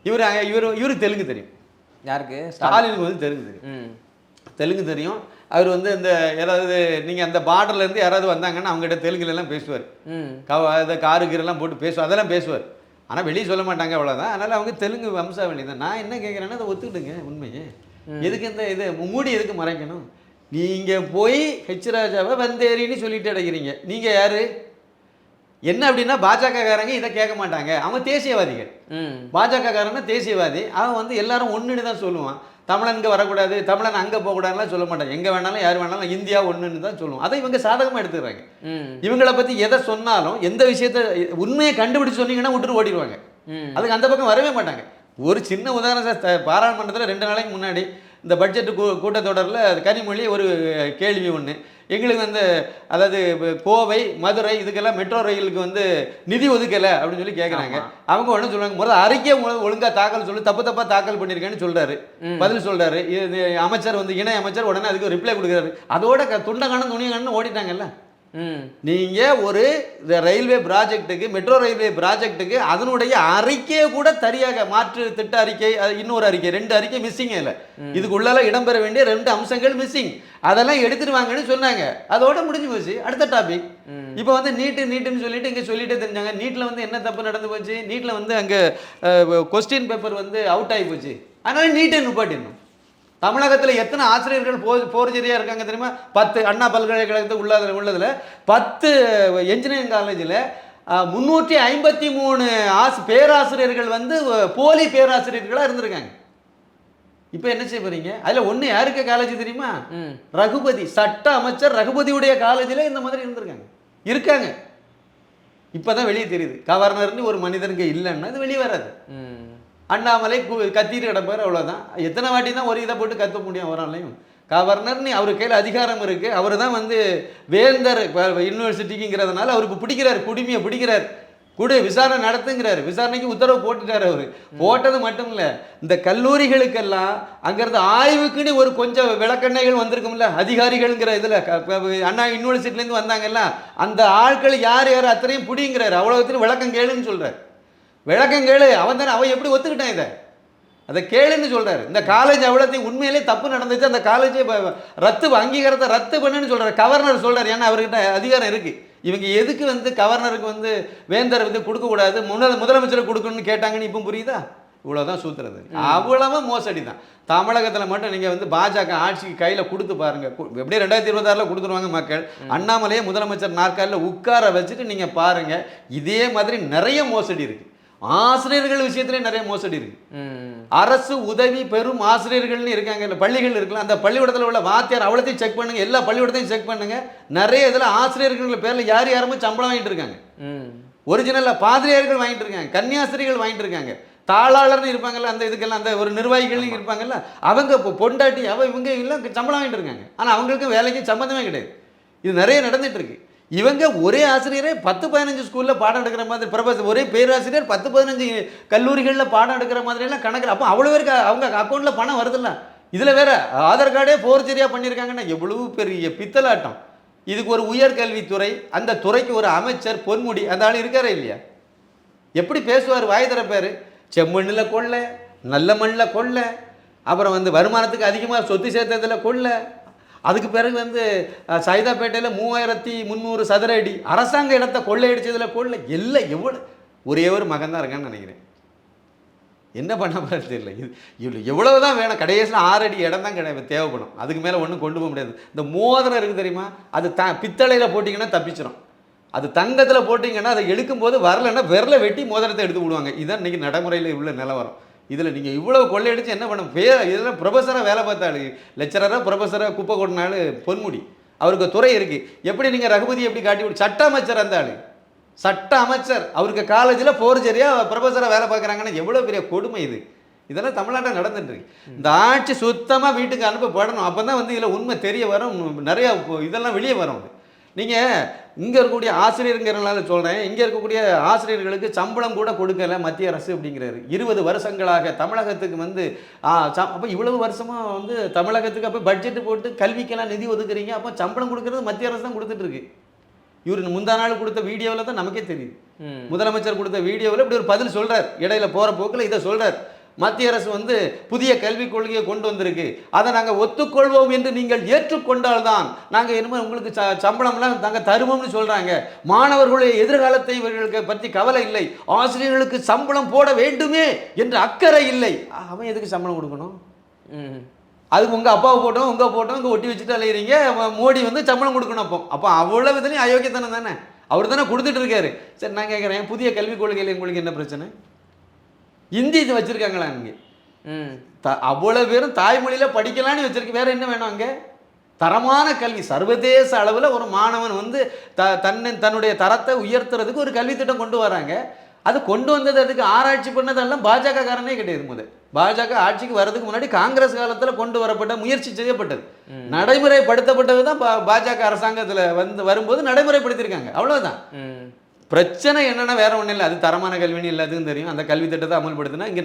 இவருக்கு தெலுங்கு தெரியும். யாருக்கு? ஸ்டாலினுக்கு வந்து தெலுங்கு தெரியும். தெலுங்கு தெரியும். அவர் வந்து இந்த யாராவது நீங்கள் அந்த பார்டர்லேருந்து யாராவது வந்தாங்கன்னா அவங்ககிட்ட தெலுங்குலாம் பேசுவார். அந்த காருக்கெல்லாம் போட்டு பேசுவார், அதெல்லாம் பேசுவார். ஆனால் வெளியே சொல்ல மாட்டாங்க, அவ்வளோதான். அதனால் அவங்க தெலுங்கு வம்சாவளி தான். நான் என்ன கேட்குறேன்னா அதை ஒத்துக்கிடுங்க. உண்மையே எதுக்கு இந்த இது மூடி எதுக்கு மறைக்கணும்? நீங்கள் போய் ஹெச் ராஜாவை வந்தேரின்னு சொல்லிட்டு அடைக்கிறீங்க. நீங்கள் யார் என்ன அப்படின்னா பாஜகக்காரங்க இதை கேட்க மாட்டாங்க. அவன் தேசியவாதிகள். பாஜகக்காரன்னா தேசியவாதி. அவன் வந்து எல்லாரும் ஒன்றுன்னு தான் சொல்லுவான். தமிழன் இங்கே வரக்கூடாது, தமிழன் அங்கே போகக்கூடாதுலாம் சொல்ல மாட்டாங்க. எங்கே வேணாலும் யார் வேணாலும் இந்தியா ஒன்றுன்னு தான் சொல்லுவோம். அதை இவங்க சாதகமாக எடுத்துக்கிறாங்க. இவங்களை பற்றி எதை சொன்னாலும் எந்த விஷயத்த உண்மையை கண்டுபிடிச்சு சொன்னீங்கன்னா விட்டுட்டு ஓடிடுவாங்க. அதுக்கு அந்த பக்கம் வரவே மாட்டாங்க. ஒரு சின்ன உதாரணம், பாராளுமன்றத்தில் 2 நாளைக்கு முன்னாடி இந்த பட்ஜெட்டு கூட்டத்தொடரில் கனிமொழி ஒரு கேள்வி ஒன்று, எங்களுக்கு வந்து அதாவது கோவை மதுரை இதுக்கெல்லாம் மெட்ரோ ரயிலுக்கு வந்து நிதி ஒதுக்கலை அப்படின்னு சொல்லி கேட்குறாங்க. அவங்க ஒன்று சொல்லுவாங்க, முதல்ல அறிக்கை ஒழுங்காக தாக்கல் சொல்லி தப்பாக தாக்கல் பண்ணியிருக்கேன்னு சொல்கிறாரு, பதில் சொல்கிறாரு. இது அமைச்சர் வந்து இணை அமைச்சர் உடனே அதுக்கு ரிப்ளை கொடுக்குறாரு. அதோட துண்டக்கானம் துணியக்கானு ஓடிட்டாங்கல்ல. நீங்கள் ஒரு ரயில்வே ப்ராஜெக்ட்டுக்கு மெட்ரோ ரயில்வே ப்ராஜெக்ட்டுக்கு அதனுடைய அறிக்கையை கூட சரியாக மாற்று திட்ட அறிக்கை, இன்னொரு அறிக்கை, 2 அறிக்கை மிஸ்ஸிங். இல்லை இதுக்குள்ளால இடம்பெற வேண்டிய 2 அம்சங்கள் மிஸ்ஸிங். அதெல்லாம் எடுத்துட்டு வாங்கன்னு சொன்னாங்க. அதோட முடிஞ்சு போச்சு. அடுத்த டாபிக். இப்போ வந்து நீட்டுன்னு சொல்லிட்டு இங்கே சொல்லிட்டே தெரிஞ்சாங்க. நீட்டில் வந்து என்ன தப்பு நடந்து போச்சு? நீட்டில் வந்து அங்கே கொஸ்டின் பேப்பர் வந்து அவுட் ஆகி போச்சு. அதனால நீட்டை நிப்பாட்டிடணும். தமிழகத்தில் எத்தனை ஆசிரியர்கள் போர்ஜரியாக இருக்காங்க தெரியுமா? 10 அண்ணா பல்கலைக்கழகத்துக்கு உள்ளதில் 10 என்ஜினியரிங் காலேஜில் 353 பேராசிரியர்கள் வந்து போலி பேராசிரியர்களாக இருந்திருக்காங்க. இப்போ என்ன செய்ய போறீங்க? அதில் ஒன்று யாருக்கு காலேஜ் தெரியுமா? ரகுபதி, சட்ட அமைச்சர் ரகுபதியுடைய காலேஜில் இந்த மாதிரி இருக்காங்க. இப்போதான் வெளியே தெரியுது. கவர்னர்னு ஒரு மனிதனுக்கு இல்லைன்னா அது வெளியே வராது. அண்ணாமலை கத்திட்டு கிடப்பார், அவ்வளோதான். எத்தனை வாட்டி தான் ஒரு இதை போட்டு கத்த முடியும் அவராலையும்? கவர்னர்னு அவர் கையில் அதிகாரம் இருக்கு. அவர் தான் வந்து வேந்தர் யூனிவர்சிட்டிக்குங்கிறதுனால அவருக்கு பிடிக்கிறார், குடிமையை பிடிக்கிறார், விசாரணை நடத்துங்கிறார். விசாரணைக்கு உத்தரவு போட்டுட்டார். அவர் போட்டது மட்டும் இல்லை, இந்த கல்லூரிகளுக்கெல்லாம் அங்கிருந்து ஆய்வுக்குன்னு ஒரு கொஞ்சம் விளக்கண்ணைகள் வந்திருக்கும்ல, அதிகாரிகள்ங்கிற இதில் அண்ணா யூனிவர்சிட்டிலேருந்து வந்தாங்கல்ல, அந்த ஆட்கள் யார் அத்தனையும் பிடிங்கிறார். அவ்வளோத்துக்கு விளக்கம் கேளுன்னு சொல்கிறார். விளக்கம் கேளு, அவன் தானே, அவன் எப்படி ஒத்துக்கிட்டான் இதை? அதை கேளுன்னு சொல்றாரு. இந்த காலேஜ் அவ்வளோத்தையும் உண்மையிலே தப்பு நடந்துச்சு, அந்த காலேஜை அங்கீகாரத்தை ரத்து பண்ணுன்னு சொல்றாரு. கவர்னர் சொல்றாரு, ஏன்னா அவர்கிட்ட அதிகாரம் இருக்கு. இவங்க எதுக்கு வந்து கவர்னருக்கு வந்து வேந்தர் வந்து கொடுக்கக்கூடாது, முதலமைச்சருக்கு கொடுக்கணும்னு கேட்டாங்கன்னு இப்போ புரியுதா? இவ்வளோதான் சூத்துறது. அவ்வளவு மோசடி தான். தமிழகத்தில் மட்டும் நீங்கள் வந்து பாஜக ஆட்சிக்கு கையில் கொடுத்து பாருங்க, எப்படியே 2026 கொடுத்துருவாங்க மக்கள். அண்ணாமலையே முதலமைச்சர் நாற்காலில் உட்கார வச்சுட்டு நீங்கள் பாருங்க, இதே மாதிரி நிறைய மோசடி இருக்கு. ஆசிரியர்கள் விஷயத்திலே நிறைய மோசடி இருக்கு. அரசு உதவி பெறும் ஆசிரியர்கள்னு இருக்காங்க, இல்லை பள்ளிகள் இருக்கலாம், அந்த பள்ளிக்கூடத்தில் உள்ள வாத்தியார் அவ்வளோத்தையும் செக் பண்ணுங்க, எல்லா பள்ளிக்கூடத்தையும் செக் பண்ணுங்க. நிறைய இதில் ஆசிரியர்கள் பேரில் யாருமே சம்பளம் வாங்கிட்டு இருக்காங்க. ஒரிஜினலில் பாதிரியார்கள் வாங்கிட்டு இருக்காங்க, கன்னியாஸ்திரிகள் வாங்கிட்டு இருக்காங்க, தாளாளர்னு இருப்பாங்கல்ல, அந்த இதுக்கெல்லாம் அந்த ஒரு நிர்வாகிகள்னு இருப்பாங்கல்ல, அவங்க இப்போ பொண்டாட்டி இவங்க எல்லாம் சம்பளம் வாங்கிட்டு இருக்காங்க. ஆனால் அவங்களுக்கும் வேலைக்கும் சம்மந்தமே கிடையாது. இது நிறைய நடந்துட்டு இருக்கு. இவங்க ஒரே ஆசிரியரே 10-15 ஸ்கூலில் பாடம் எடுக்கிற மாதிரி, ப்ரொஃபஸர் ஒரே பேராசிரியர் 10-15 கல்லூரிகளில் பாடம் எடுக்கிற மாதிரியெல்லாம் கணக்கில். அப்போ அவ்வளோ பேருக்கு அவங்க அக்கௌண்ட்டில் பணம் வருதில்ல. இதில் வேற ஆதார் கார்டே ஃபோர்ஜரியாக பண்ணியிருக்காங்கன்னா எவ்வளவு பெரிய பித்தலாட்டம். இதுக்கு ஒரு உயர்கல்வித்துறை, அந்த துறைக்கு ஒரு அமைச்சர் பொன்முடி, அந்த ஆள் இருக்காரே இல்லையா? எப்படி பேசுவார்? வாய் திறப்பார். செம்மண்ணில் கொள்ள, நல்ல மண்ணில் கொள்ள, அப்புறம் வந்து வருமானத்துக்கு அதிகமாக சொத்து சேர்த்ததில் கொள்ள, அதுக்கு பிறகு வந்து சைதாப்பேட்டையில் 3300 சதுர அடி அரசாங்க இடத்தை கொள்ளையடிச்சதில் கொள்ள, எல்லாம் எவ்வளோ. ஒரே ஒரு மகன் தான் இருக்கான்னு நினைக்கிறேன். என்ன பண்ண போகிறது தெரியல. இது எவ்வளவுதான் வேணும்? கடைசியில் 6 அடி இடம் தான் தேவைப்படும். அதுக்கு மேலே ஒன்றும் கொண்டு போக முடியாது. இந்த மோதிரம் இருக்குது தெரியுமா? அது பித்தளையில் போட்டிங்கன்னா தப்பிச்சிடும். அது தங்கத்தில் போட்டிங்கன்னா அதை எடுக்கும்போது வரலைன்னா விரலை வெட்டி மோதிரத்தை எடுத்து விடுவாங்க. இதுதான் இன்றைக்கி நடைமுறையில் உள்ள நிலவரம். இதில் நீங்கள் இவ்வளோ கொள்ளையடிச்சு என்ன பண்ண? இதில் ப்ரொஃபஸராக வேலை பார்த்தாள், லெக்சராக ப்ரொஃபஸராக குப்பை கொட்டினாள் பொன்முடி. அவருக்கு துறை இருக்குது. எப்படி நீங்கள் ரகுபதி எப்படி காட்டி விடு? சட்ட அமைச்சர் அந்த ஆள், சட்ட அமைச்சர், அவருக்கு காலேஜில் ஃபோர்ஜரியாக ப்ரொஃபஸராக வேலை பார்க்குறாங்கன்னா எவ்வளோ பெரிய கொடுமை இது. இதெல்லாம் தமிழ்நாட்டில் நடந்துட்டு இருக்கு. இந்த ஆட்சி சுத்தமாக வீட்டுக்கு அனுப்பப்படணும். அப்போ தான் வந்து இதில் உண்மை தெரிய வரும், நிறையா இதெல்லாம் வெளியே வரும். நீங்கள் இங்கே இருக்கக்கூடிய ஆசிரியருங்கிறனால சொல்கிறேன், இங்கே இருக்கக்கூடிய ஆசிரியர்களுக்கு சம்பளம் கூட கொடுக்கல மத்திய அரசு அப்படிங்கிறாரு. 20 வருஷங்களாக தமிழகத்துக்கு வந்து அப்போ இவ்வளவு வருஷமாக வந்து தமிழகத்துக்கு அப்போ பட்ஜெட்டு போட்டு கல்விக்கெல்லாம் நிதி ஒதுக்குறீங்க, அப்போ சம்பளம் கொடுக்கறது மத்திய அரசு தான் கொடுத்துட்டு இருக்கு. இவர் முந்தா நாள் கொடுத்த வீடியோவில் தான் நமக்கே தெரியுது. முதலமைச்சர் கொடுத்த வீடியோவில் இப்படி ஒரு பதில் சொல்கிறார். இடையில போகிற போக்கில் இதை சொல்கிறார். மத்திய அரசு வந்து புதிய கல்விக் கொள்கையை கொண்டு வந்திருக்கு, அதை நாங்கள் ஒத்துக்கொள்வோம் என்று நீங்கள் ஏற்றுக்கொண்டால்தான் நாங்கள் இனிமேல் உங்களுக்கு சம்பளம்லாம் நாங்கள் தருவோம்னு சொல்கிறாங்க. மாணவர்களுடைய எதிர்காலத்தை இவர்களுக்கு பற்றி கவலை இல்லை, ஆசிரியர்களுக்கு சம்பளம் போட வேண்டுமே என்று அக்கறை இல்லை. அவன் எதுக்கு சம்பளம் கொடுக்கணும்? அதுக்கு உங்கள் அப்பாவை போட்டோம், உங்கள் போட்டோம், இங்கே ஒட்டி வச்சுட்டு அலையிறீங்க. மோடி வந்து சம்பளம் கொடுக்கணும். அப்போ அவ்வளோ இதுலையும் அயோக்கியத்தனம் தானே, அவர் தானே கொடுத்துட்டு இருக்காரு. சரி, நான் கேட்குறேன், புதிய கல்விக் கொள்கையில் உங்களுக்கு என்ன பிரச்சனை? ஹிந்தி இது வச்சுருக்காங்களா இங்கே? அவ்வளோ பேரும் தாய்மொழியில் படிக்கலான்னு வச்சுருக்கு. வேறு என்ன வேணும் அங்கே? தரமான கல்வி, சர்வதேச அளவில் ஒரு மாணவன் வந்து தன்னுடைய தரத்தை உயர்த்துறதுக்கு ஒரு கல்வி திட்டம் கொண்டு வராங்க. அது கொண்டு வந்தது, அதுக்கு ஆராய்ச்சி பண்ணதெல்லாம் பாஜக காரனே கிடையாது. முதல் பாஜக ஆட்சிக்கு வர்றதுக்கு முன்னாடி காங்கிரஸ் காலத்தில் கொண்டு வரப்பட்ட முயற்சி செய்யப்பட்டது, நடைமுறைப்படுத்தப்பட்டது தான் பாஜக அரசாங்கத்தில் வரும்போது நடைமுறைப்படுத்தியிருக்காங்க. அவ்வளோதான். பிரச்சனை என்னென்னா வேற ஒன்றும் இல்லை, அது தரமான கல்வின்னு எல்லாத்துக்கும் தெரியும். அந்த கல்வி திட்டத்தை அமல்படுத்தினா இங்கே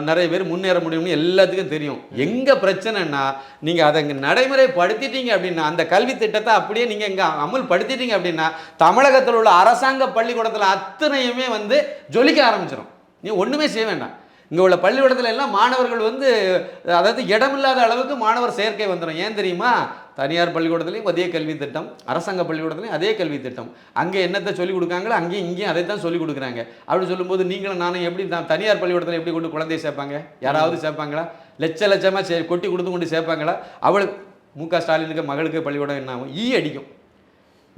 நிறைய பேர் முன்னேற முடியும்னு எல்லாத்துக்கும் தெரியும். எங்கே பிரச்சனைன்னா, நீங்கள் அதை இங்கே நடைமுறைப்படுத்திட்டீங்க அப்படின்னா, அந்த கல்வி திட்டத்தை அப்படியே நீங்கள் இங்கே அமல்படுத்திட்டீங்க அப்படின்னா, தமிழகத்தில் உள்ள அரசாங்க பள்ளிக்கூடத்தில் அத்தனையுமே வந்து ஜொலிக்க ஆரம்பிச்சிடும். நீ ஒன்றுமே செய்ய வேண்டாம். இங்கே உள்ள பள்ளிக்கூடத்தில் எல்லாம் மாணவர்கள் வந்து, அதாவது இடமில்லாத அளவுக்கு மாணவர் சேர்க்கை வந்துடும். ஏன் தெரியுமா? தனியார் பள்ளிக்கூடத்துலேயும் அதே கல்வி திட்டம், அரசாங்க பள்ளிக்கூடத்துலையும் அதே கல்வி திட்டம். அங்கே என்னத்தை சொல்லிக் கொடுக்காங்களோ அங்கேயும் இங்கேயும் அதை தான் சொல்லிக் கொடுக்குறாங்க. அப்படி சொல்லும்போது நீங்களும் நானும் எப்படி தனியார் பள்ளிக்கூடத்தில் எப்படி கொண்டு குழந்தைய சேர்ப்பாங்க? யாராவது சேர்ப்பாங்களா? லட்சமாக கொட்டி கொடுத்து கொண்டு சேர்ப்பாங்களா? அவளுக்கு MK ஸ்டாலினுக்கு மகளுக்கு பள்ளிக்கூடம் என்ன ஆகும்? அடிக்கும்.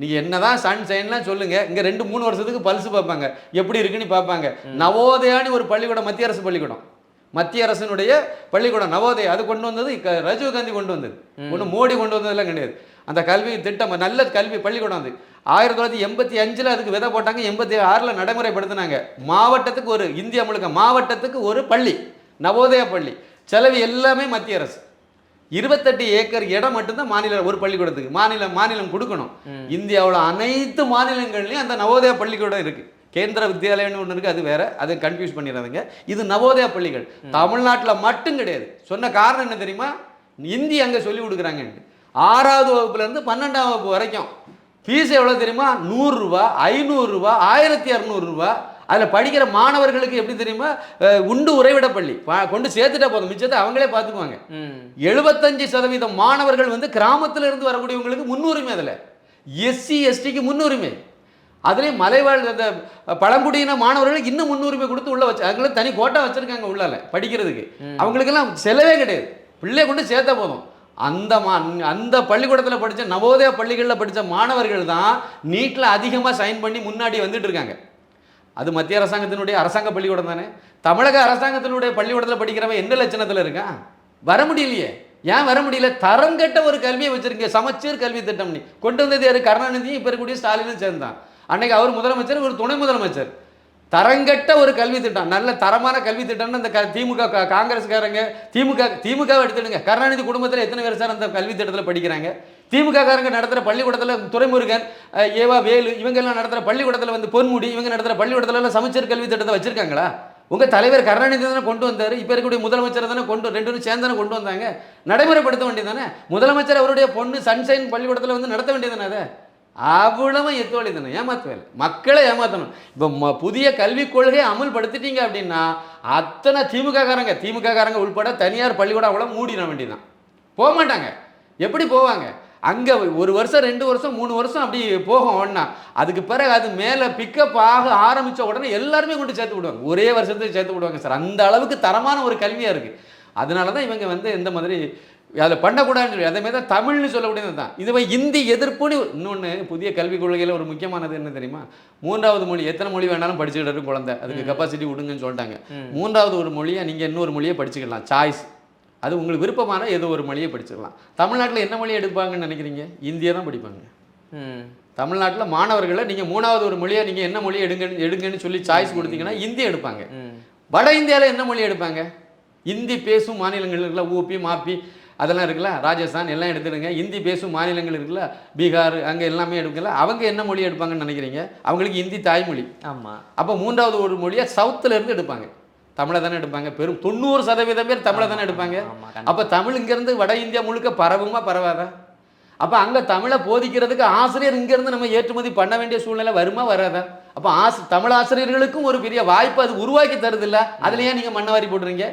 நீங்கள் என்னதான் சன்ஷைன்லாம் சொல்லுங்க, இங்கே 2-3 வருஷத்துக்கு பல்ஸ் பார்ப்பாங்க, எப்படி இருக்குன்னு பார்ப்பாங்க. நவோதயான்னு ஒரு பள்ளிக்கூடம், மத்திய அரசு பள்ளிக்கூடம், மத்திய அரசினுடைய பள்ளிக்கூடம் நவோதயா, அது கொண்டு வந்தது ராஜீவ் காந்தி கொண்டு வந்தது, ஒன்றும் மோடி கொண்டு வந்ததெல்லாம் கிடையாது. அந்த கல்வி திட்டம் நல்ல கல்வி பள்ளிக்கூடம் அது 1985 அதுக்கு விதை போட்டாங்க, 86 நடைமுறைப்படுத்தினாங்க. மாவட்டத்துக்கு ஒரு, இந்தியா முழுக்க மாவட்டத்துக்கு ஒரு பள்ளி, நவோதயா பள்ளி, செலவு எல்லாமே மத்திய அரசு. 28 ஏக்கர் இடம் மட்டும்தான் மாநில ஒரு பள்ளிக்கூடத்துக்கு மாநிலம் கொடுக்கணும். இந்தியாவில் அனைத்து மாநிலங்கள்லையும் அந்த நவோதயா பள்ளிக்கூடம் இருக்கு. கேந்திர வித்யாலயம்னு ஒன்று இருக்குது, அது வேற, அதை கன்ஃபியூஸ் பண்ணிடுறாங்க. இது நவோதயா பள்ளிகள் தமிழ்நாட்டில் மட்டும் கிடையாது. சொன்ன காரணம் என்ன தெரியுமா? இந்தி அங்கே சொல்லி கொடுக்குறாங்க. 6வது வகுப்புலேருந்து 12ஆம் வகுப்பு வரைக்கும் ஃபீஸ் எவ்வளோ தெரியுமா? 100 ரூபா, 500 ரூபா, 1200 ரூபா. அதில் படிக்கிற மாணவர்களுக்கு எப்படி தெரியுமா? உண்டு உறைவிட பள்ளி கொண்டு சேர்த்துட்டா போதும், மிச்சத்தை அவங்களே பார்த்துக்குவாங்க. 75% மாணவர்கள் வந்து கிராமத்தில் இருந்து வரக்கூடியவங்களுக்கு முன்னுரிமை. அதில் எஸ்சி எஸ்டிக்கு முன்னுரிமை. அதுலேயும் மலைவாழ் அந்த பழங்குடியின மாணவர்களுக்கு இன்னும் முன்னுரிமை கொடுத்து உள்ள வச்சு, அவங்களுக்கு தனி கோட்டா வச்சுருக்காங்க உள்ளால படிக்கிறதுக்கு. அவங்களுக்கெல்லாம் செலவே கிடையாது, பிள்ளைய கொண்டு சேர்த்தா போதும். அந்த பள்ளிக்கூடத்தில் படித்த நவோதயா பள்ளிகளில் படித்த மாணவர்கள் தான் நீட்டில் அதிகமாக சைன் பண்ணி முன்னாடி வந்துட்டு இருக்காங்க. அது மத்திய அரசாங்கத்தினுடைய அரசாங்க பள்ளிக்கூடம் தானே. தமிழக அரசாங்கத்தினுடைய பள்ளிக்கூடத்தில் படிக்கிறவன் எந்த லட்சணத்தில் இருக்கான்? வர முடியலையே. ஏன் வர முடியல? தரம் கெட்ட ஒரு கல்வியை வச்சிருக்கீங்க. சமச்சீர் கல்வி திட்டம் கொண்டு வந்தது யாரு? கருணாநிதியும் இப்போ இருக்கக்கூடிய ஸ்டாலினும் சேர்ந்தான். அன்னைக்கு அவர் முதலமைச்சர், ஒரு துணை முதலமைச்சர். தரங்கட்ட ஒரு கல்வி திட்டம், நல்ல தரமான கல்வி திட்டம்னு அந்த திமுக காங்கிரஸ்காரங்க, திமுகவை எடுத்துடுங்க. கருணாநிதி குடும்பத்தில் எத்தனை பேர் சார் அந்த கல்வி திட்டத்தில் படிக்கிறாங்க? திமுக காரங்க நடத்துகிற பள்ளிக்கூடத்தில் துரைமுருகன், ஏவா வேலு, இவங்கெல்லாம் நடத்துகிற பள்ளிக்கூடத்தில் வந்து பொன்முடி, இவங்க நடத்துகிற பள்ளிக்கூடத்தில் சமச்சீர் கல்வி திட்டத்தை வச்சிருக்காங்களா? உங்கள் தலைவர் கருணாநிதி தானே கொண்டு வந்தார், இப்போ இருக்கக்கூடிய முதலமைச்சர் தானே ரெண்டு சேர்ந்தானே கொண்டு வந்தாங்க. நடைமுறைப்படுத்த வேண்டியது தானே. முதலமைச்சர் அவருடைய பொண்ணு சன்ஷைன் பள்ளிக்கூடத்தில் வந்து நடத்த வேண்டியது தானே. அதை அவ்வளவு எத்தோழி தானே, ஏமாத்துவேன், மக்களை ஏமாற்றணும். இப்போ புதிய கல்விக் கொள்கையை அமல்படுத்திட்டீங்க அப்படின்னா அத்தனை திமுக காரங்க உள்பட தனியார் பள்ளிக்கூடம் அவ்வளோ மூடிட வேண்டியதான். போக மாட்டாங்க. எப்படி போவாங்க? அங்கே 1 வருஷம் 2 வருஷம் 3 வருஷம் அப்படி போகும். ஒன்றா அதுக்கு பிறகு அது மேலே பிக்கப் ஆக ஆரம்பித்த உடனே எல்லாருமே கொண்டு சேர்த்து விடுவாங்க, ஒரே வருஷத்துக்கு சேர்த்து விடுவாங்க சார். அந்த அளவுக்கு தரமான ஒரு கல்வியாக இருக்குது. அதனால தான் இவங்க வந்து இந்த மாதிரி அதை பண்ணக்கூடாதுன்னு சொல்லி அதே மாதிரி தான் தமிழ்னு சொல்லக்கூடியது தான். இதுவே இந்தி எதிர்ப்புன்னு இன்னொன்று புதிய கல்விக் கொள்கையில் ஒரு முக்கியமானது என்ன தெரியுமா? 3வது மொழி, எத்தனை மொழி வேணாலும் படிச்சுக்கிட்டு இருக்கும் குழந்தை, அதுக்கு கெப்பாசிட்டி விடுங்கன்னு சொல்லிட்டாங்க. 3வது ஒரு மொழியை நீங்கள் இன்னொரு மொழியை படிச்சுக்கலாம், சாய்ஸ். அது உங்களுக்கு விருப்பமான ஏதோ ஒரு மொழியை படிச்சுக்கலாம். தமிழ்நாட்டில் என்ன மொழியை எடுப்பாங்கன்னு நினைக்கிறீங்க? இந்தியை தான் படிப்பாங்க. தமிழ்நாட்டில் மாணவர்களை நீங்கள் 3வது ஒரு மொழியை நீங்கள் என்ன மொழியை எடுங்கன்னு சொல்லி சாய்ஸ் கொடுத்தீங்கன்னா இந்தி எடுப்பாங்க. வட இந்தியாவில் என்ன மொழி எடுப்பாங்க? இந்தி பேசும் மாநிலங்கள் இருக்குல்ல, ஊபி மாப்பி அதெல்லாம் இருக்குல்ல, ராஜஸ்தான் எல்லாம் எடுத்துடுங்க. இந்தி பேசும் மாநிலங்கள் இருக்குல்ல, பீகார், அங்கே எல்லாமே எடுக்கல. அவங்க என்ன மொழி எடுப்பாங்கன்னு நினைக்கிறீங்க? அவங்களுக்கு இந்தி தாய்மொழி. ஆமாம். அப்போ 3வது ஒரு மொழியை சவுத்தில் இருந்து எடுப்பாங்க. தமிழை தானே எடுப்பாங்க. பெரும் 90% பேர் தமிழை தானே எடுப்பாங்க. அப்போ தமிழ் இங்கேருந்து வட இந்தியா முழுக்க பரவுமா பரவாதா? அப்போ அங்கே தமிழை போதிக்கிறதுக்கு ஆசிரியர் இங்கேருந்து நம்ம ஏற்றுமதி பண்ண வேண்டிய சூழ்நிலை வருமா வராதா? அப்போ தமிழ் ஆசிரியர்களுக்கும் ஒரு பெரிய வாய்ப்பு அது உருவாக்கி தருதில்ல. அதில் ஏன் நீங்கள் மண்ணை வாரி போடுறீங்க?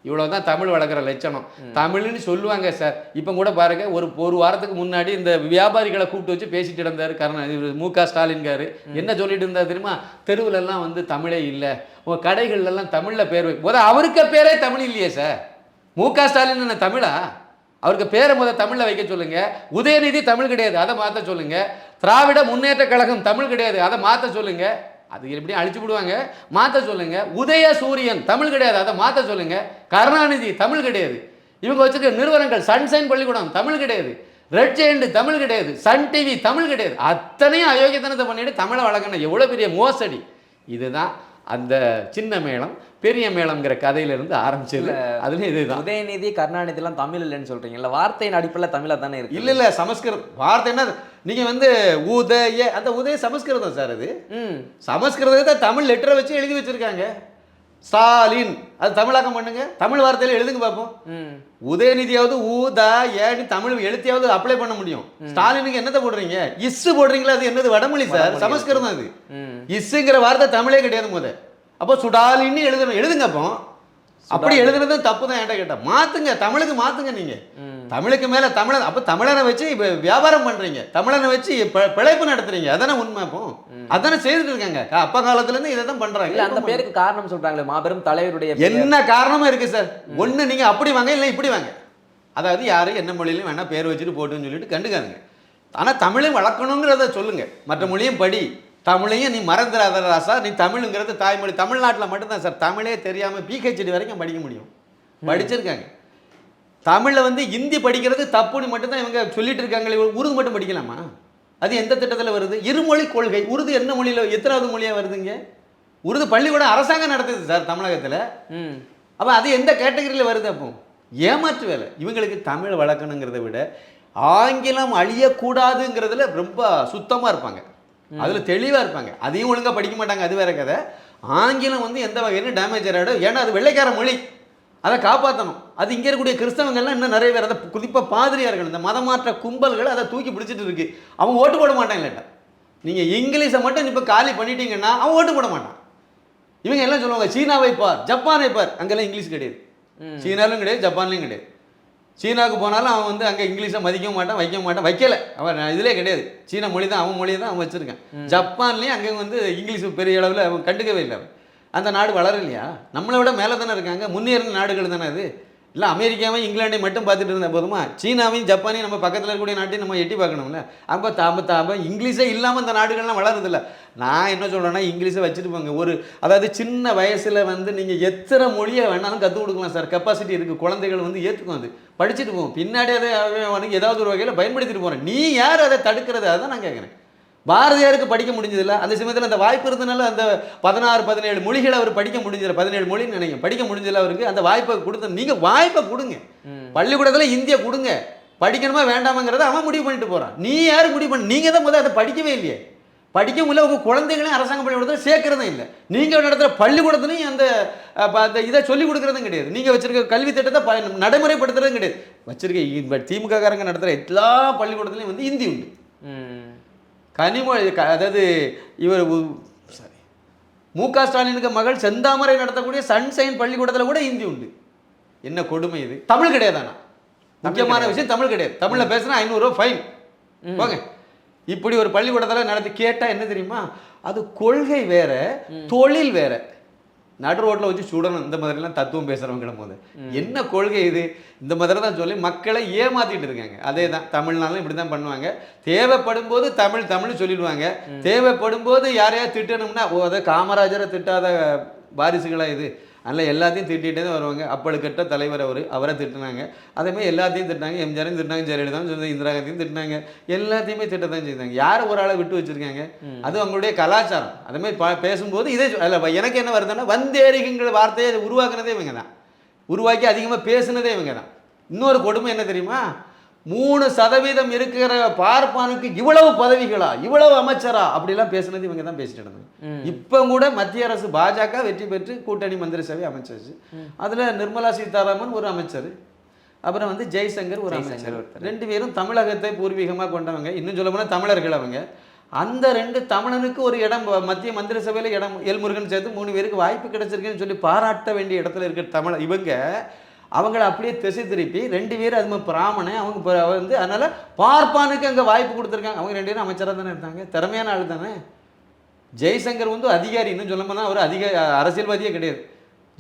இவ்வளோதான் தமிழ் வளர்க்குற லட்சணம். தமிழ்னு சொல்லுவாங்க சார். இப்போ கூட பாருங்கள், ஒரு வாரத்துக்கு முன்னாடி இந்த வியாபாரிகளை கூப்பிட்டு வச்சு பேசிட்டு இருந்தார் மு.க. ஸ்டாலின்காரு. என்ன சொல்லிட்டு இருந்தார் தெரியுமா? தெருவிலெல்லாம் வந்து தமிழே இல்லை, உங்கள் கடைகள்லாம் தமிழில் பேர் அவருக்கு பேரே தமிழ் இல்லையே சார். மு.க. ஸ்டாலின் என்ன தமிழா? அவருக்கு பேரை தமிழில் வைக்க சொல்லுங்க. உதயநிதி தமிழ் கிடையாது, அதை மாற்ற சொல்லுங்க. திராவிட முன்னேற்ற கழகம் தமிழ் கிடையாது, அதை மாற்ற சொல்லுங்க. அது எப்படியும் அழிச்சு விடுவாங்க, மாற்ற சொல்லுங்க. உதய சூரியன் தமிழ் கிடையாது, அதை மாற்ற சொல்லுங்க. கருணாநிதி தமிழ் கிடையாது. இவங்க வச்சிருக்க நிறுவனங்கள் சன்ஷைன் பள்ளிக்கூடம் தமிழ் கிடையாது, ரெட் ஜெயண்ட் தமிழ் கிடையாது, சன் டிவி தமிழ் கிடையாது. அத்தனையும் அயோக்கியத்தனத்தை பண்ணிட்டு தமிழை வளர்க்கணும். எவ்வளோ பெரிய மோசடி! இதுதான் அந்த சின்ன மேளம் பெரிய மேளம்ங்கிற கதையிலிருந்து ஆரம்பிச்சது. அதுல இதுதான். உதயநிதி கருணாநிதிலாம் தமிழ் இல்லைன்னு சொல்றீங்கல்ல, வார்த்தையின் அடிப்படையில் தமிழா தானே இருக்கு. இல்ல சமஸ்கிருதம் வார்த்தை என்ன? நீங்க வந்து உதய, அந்த உதய சமஸ்கிருதம் சார். அது சமஸ்கிருதத்தை தமிழ் லெட்டரை வச்சு எழுதி வச்சிருக்காங்க. ஸ்டாலின் அது தமிழாக்கம் பண்ணுங்க, தமிழ் வார்த்தையில எழுதுங்க பார்ப்போம். உதயநிதியாவது ஊதா ஏன்னு தமிழ் எழுத்தியாவது அப்ளை பண்ண முடியும். ஸ்டாலினுக்கு என்னத்தை போடுறீங்க? இஸ்ஸு போடுறீங்களா? அது என்னது? வடமொழி சார், சமஸ்கிருதம். அது இஸ்ஸுங்கிற வார்த்தை தமிழே கிடையாது. அப்போ சுடாலின்னு எழுதுங்க. அப்போ அப்படி எழுதுறது தப்பு தான். என்கிட்ட கேட்டா மாத்துங்க, தமிழுக்கு மாத்துங்க. நீங்க தமிழுக்கு மேல தமிழன், அப்ப தமிழனை வச்சு வியாபாரம் பண்றீங்க, தமிழனை வச்சு பிழைப்பு நடத்துறீங்க. அதானே உண்மை. அப்போ அதானே செய்துட்டு இருக்காங்க. அப்ப காலத்துல இருந்து இதை தான் பண்றாங்க. அந்த பேருக்கு காரணம் சொல்றாங்களே, மாபெரும் தலைவருடைய என்ன காரணமா இருக்கு சார்? ஒண்ணு நீங்க அப்படி வாங்க, இல்லை இப்படி வாங்க. அதாவது யாரு என்ன மொழியிலும் வேணா பேர் வச்சுட்டு போட்டுன்னு சொல்லிட்டு கண்டுக்காதுங்க. ஆனால் தமிழையும் வளர்க்கணுங்கிறத சொல்லுங்கள், மற்ற மொழியும் படி, தமிழையும் நீ மறந்துடாத ராசா, நீ தமிழுங்கிறது தாய்மொழி. தமிழ்நாட்டில் மட்டும்தான் சார் தமிழே தெரியாமல் பிஹெச்டி வரைக்கும் படிக்க முடியும், படிச்சிருக்காங்க. தமிழில் வந்து ஹிந்தி படிக்கிறது தப்புன்னு மட்டும்தான் இவங்க சொல்லிட்டு இருக்காங்களே, உருது மட்டும் படிக்கலாமா? அது எந்த திட்டத்தில் வருது? இருமொழி கொள்கை. உருது என்ன மொழியில், எத்தனாவது மொழியாக வருதுங்க? உருது பள்ளிக்கூடம் அரசாங்கம் நடத்துது சார் தமிழகத்தில். அப்போ அது எந்த கேட்டகரியில் வருது? அப்போ ஏமாற்று வேலை. இவங்களுக்கு தமிழ் வளர்க்கணுங்கிறத விட ஆங்கிலம் அழியக்கூடாதுங்கிறதுல ரொம்ப சுத்தமாக இருப்பாங்க, அதில் தெளிவாக இருப்பாங்க. அதையும் ஒழுங்காக படிக்க மாட்டாங்க, அது வேற கதை. ஆங்கிலம் வந்து எந்த வகையிலும் டேமேஜ் ஆகிடும், ஏன்னா அது வெள்ளைக்கார மொழி, அதை காப்பாற்றணும். அது இங்கே இருக்கக்கூடிய கிறிஸ்தவங்கள்லாம் இன்னும் நிறைய பேர், அதை குறிப்பாக பாதிரியார்கள், இந்த மதமாற்ற கும்பல்கள் அதை தூக்கி பிடிச்சிட்டு இருக்கு. அவன் ஓட்டு போட மாட்டான். இல்லைட்டா நீங்கள் இங்கிலீஷை மட்டும் இப்போ காலி பண்ணிட்டீங்கன்னா அவன் ஓட்டு போட மாட்டான். இவங்க எல்லாம் சொல்லுவாங்க சீனாவை பார், ஜப்பானை பார், அங்கெல்லாம் இங்கிலீஷ் கிடையாது, சீனாலும் கிடையாது, ஜப்பான்லையும் கிடையாது. சீனாவுக்கு போனாலும் அவன் வந்து அங்கே இங்கிலீஷை மதிக்கவும் மாட்டான், வைக்கவும் மாட்டான், வைக்கல, அவன் இதிலே கிடையாது. சீனா மொழி தான் அவன் மொழியை தான் அவன் வச்சுருக்கான். ஜப்பான்லேயும் அங்கே வந்து இங்கிலீஷ் பெரிய அளவில் அவன் கண்டுக்கவே இல்லை. அந்த நாடு வளரலையா? நம்மளை விட மேலே தானே இருக்காங்க, முன்னேறின நாடுகள் தானே அது. இல்லை அமெரிக்காவையும் இங்கிலாண்டையும் மட்டும் பார்த்துட்டு இருந்தால் போதுமா? சீனாவையும் ஜப்பானையும் நம்ம பக்கத்தில் இருக்கக்கூடிய நாட்டையும் நம்ம எட்டி பார்க்கணும்ல. அப்போ இங்கிலீஷே இல்லாமல் இந்த நாடுகள்லாம் வளருதில்ல. நான் என்ன சொல்கிறேன்னா, இங்கிலீஷை வச்சுட்டு போங்க. அதாவது சின்ன வயசில் வந்து நீங்கள் எத்தனை மொழியை வேணாலும் கற்றுக் கொடுக்கலாம் சார், கெப்பாசிட்டி இருக்குது. குழந்தைகள் வந்து ஏற்றுக்கும், அது படிச்சுட்டு போவோம், பின்னாடி அதை அவனுக்கு ஏதாவது ஒரு வகையில் பயன்படுத்திட்டு போகிறேன். நீ யார் அதை தடுக்கிறது? அதான் நான் கேட்குறேன். பாரதியாருக்கு படிக்க முடிஞ்சதில்ல, அந்த சமயத்தில் அந்த வாய்ப்பு இருந்தனால அந்த 16-17 மொழிகளை அவர் படிக்க முடிஞ்சதில்ல, 17 மொழின்னு நினைக்கிறேன், படிக்க முடிஞ்சதில்ல அவருக்கு. அந்த வாய்ப்பை கொடுத்து நீங்கள் வாய்ப்பை கொடுங்க, பள்ளிக்கூடத்தில் இந்தியை கொடுங்க. படிக்கணுமா வேண்டாமாங்கிறத அவன் முடிவு பண்ணிட்டு போகிறான். நீ யார் முடிவு பண்ண? நீங்கள் தான் முதல்ல அதை படிக்கவே இல்லையே. படிக்க முடியல, உங்கள் குழந்தைகளையும் அரசாங்க பள்ளிக்கூடத்தில் சேர்க்கறதும் இல்லை. நீங்கள் நடத்துகிற பள்ளிக்கூடத்துலையும் அந்த இதை சொல்லிக் கொடுக்குறதும் கிடையாது. நீங்கள் வச்சிருக்க கல்வி திட்டத்தை நடைமுறைப்படுத்துறதும் கிடையாது. வச்சிருக்க திமுக காரங்க நடத்துகிற எல்லா பள்ளிக்கூடத்துலையும் வந்து ஹிந்தி உண்டு. கனிமொழி அதாவது இவர் சாரி மு.க. ஸ்டாலினுக்கு மகள் செந்தாமரை நடத்தக்கூடிய சன்ஷைன் பள்ளிக்கூடத்தில் கூட ஹிந்தி உண்டு. என்ன கொடுமை இது! தமிழ் கிடையாதானா? முக்கியமான விஷயம் தமிழ் கிடையாது. தமிழில் பேசுனா 500 ரூபா ஃபைன் போங்க. இப்படி ஒரு பள்ளிக்கூடத்தில் நடத்தி கேட்டால் என்ன தெரியுமா? அது கொள்கை வேற, தொழில் வேற. நடு ரோட்டில் வச்சு சுடணும், இந்த மாதிரிலாம் தத்துவம் பேசுகிறவங்கள போது என்ன கொள்கை இது? இந்த மாதிரி தான் சொல்லி மக்களை ஏமாற்றிட்டு இருக்காங்க. அதே தான் தமிழ்னாலும் இப்படி தான் பண்ணுவாங்க. தேவைப்படும் போது தமிழ் சொல்லிடுவாங்க, தேவைப்படும் போது யாரையா திட்டணும்னா அதை காமராஜரை திட்டாத வாரிசுகளாக இது, அதில் எல்லாத்தையும் திட்டிகிட்டே தான் வருவாங்க. அப்பழுக்கட்ட தலைவர் அவரை திட்டினாங்க. அதேமாதிரி எல்லாத்தையும் திட்டினாங்க, எம்ஜிஆரையும் திட்டினாங்க, ஜெயலலிதாவும் சொல்லி இந்திரா காந்தியும் திட்டினாங்க, எல்லாத்தையுமே திட்டத்தான் செய்தாங்க. யார் ஒரு ஆளை விட்டு வச்சுருக்காங்க? அது அவங்களுடைய கலாச்சாரம். அதேமாதிரி பேசும்போது இதே அதில் எனக்கு என்ன வருதுன்னா, வந்தேரிங்கிற வார்த்தையை உருவாக்குனதே இவங்க தான், உருவாக்கி அதிகமாக பேசுனதே இவங்க தான். இன்னொரு கொடுமை என்ன தெரியுமா? 3% இருக்கிற பார்ப்பானுக்கு இவ்வளவு பதவிகளா, இவ்வளவு அமைச்சரா, அப்படிலாம் பேசுனது இவங்க தான் பேசிட்டு இருந்தாங்க. இப்போ கூட மத்திய அரசு பாஜக வெற்றி பெற்று கூட்டணி மந்திரி சபை அமைச்சிருச்சு. அதில் நிர்மலா சீதாராமன் ஒரு அமைச்சர், அப்புறம் வந்து ஜெய்சங்கர் ஒரு அமைச்சர். 2 பேரும் தமிழகத்தை பூர்வீகமாக கொண்டவங்க. இன்னும் சொல்ல போனால் தமிழர்கள் அவங்க. அந்த 2 தமிழனுக்கு ஒரு இடம் மத்திய மந்திரி சபையில் இடம், எல்முருகன் சேர்த்து 3 பேருக்கு வாய்ப்பு கிடைச்சிருக்குன்னு சொல்லி பாராட்ட வேண்டிய இடத்துல இருக்கிற தமிழ் இவங்க அவங்கள அப்படியே திசை திருப்பி 2 பேரும் அது பிராமணன் அவங்க வந்து, அதனால் பார்ப்பானுக்கு அங்கே வாய்ப்பு கொடுத்துருக்காங்க. அவங்க 2 பேரும் அமைச்சராக தானே இருந்தாங்க, திறமையான ஆள் தானே. ஜெய்சங்கர் வந்து அதிகாரி, இன்னும் சொல்லப்போனால் அவர் அரசியல்வாதியே கிடையாது.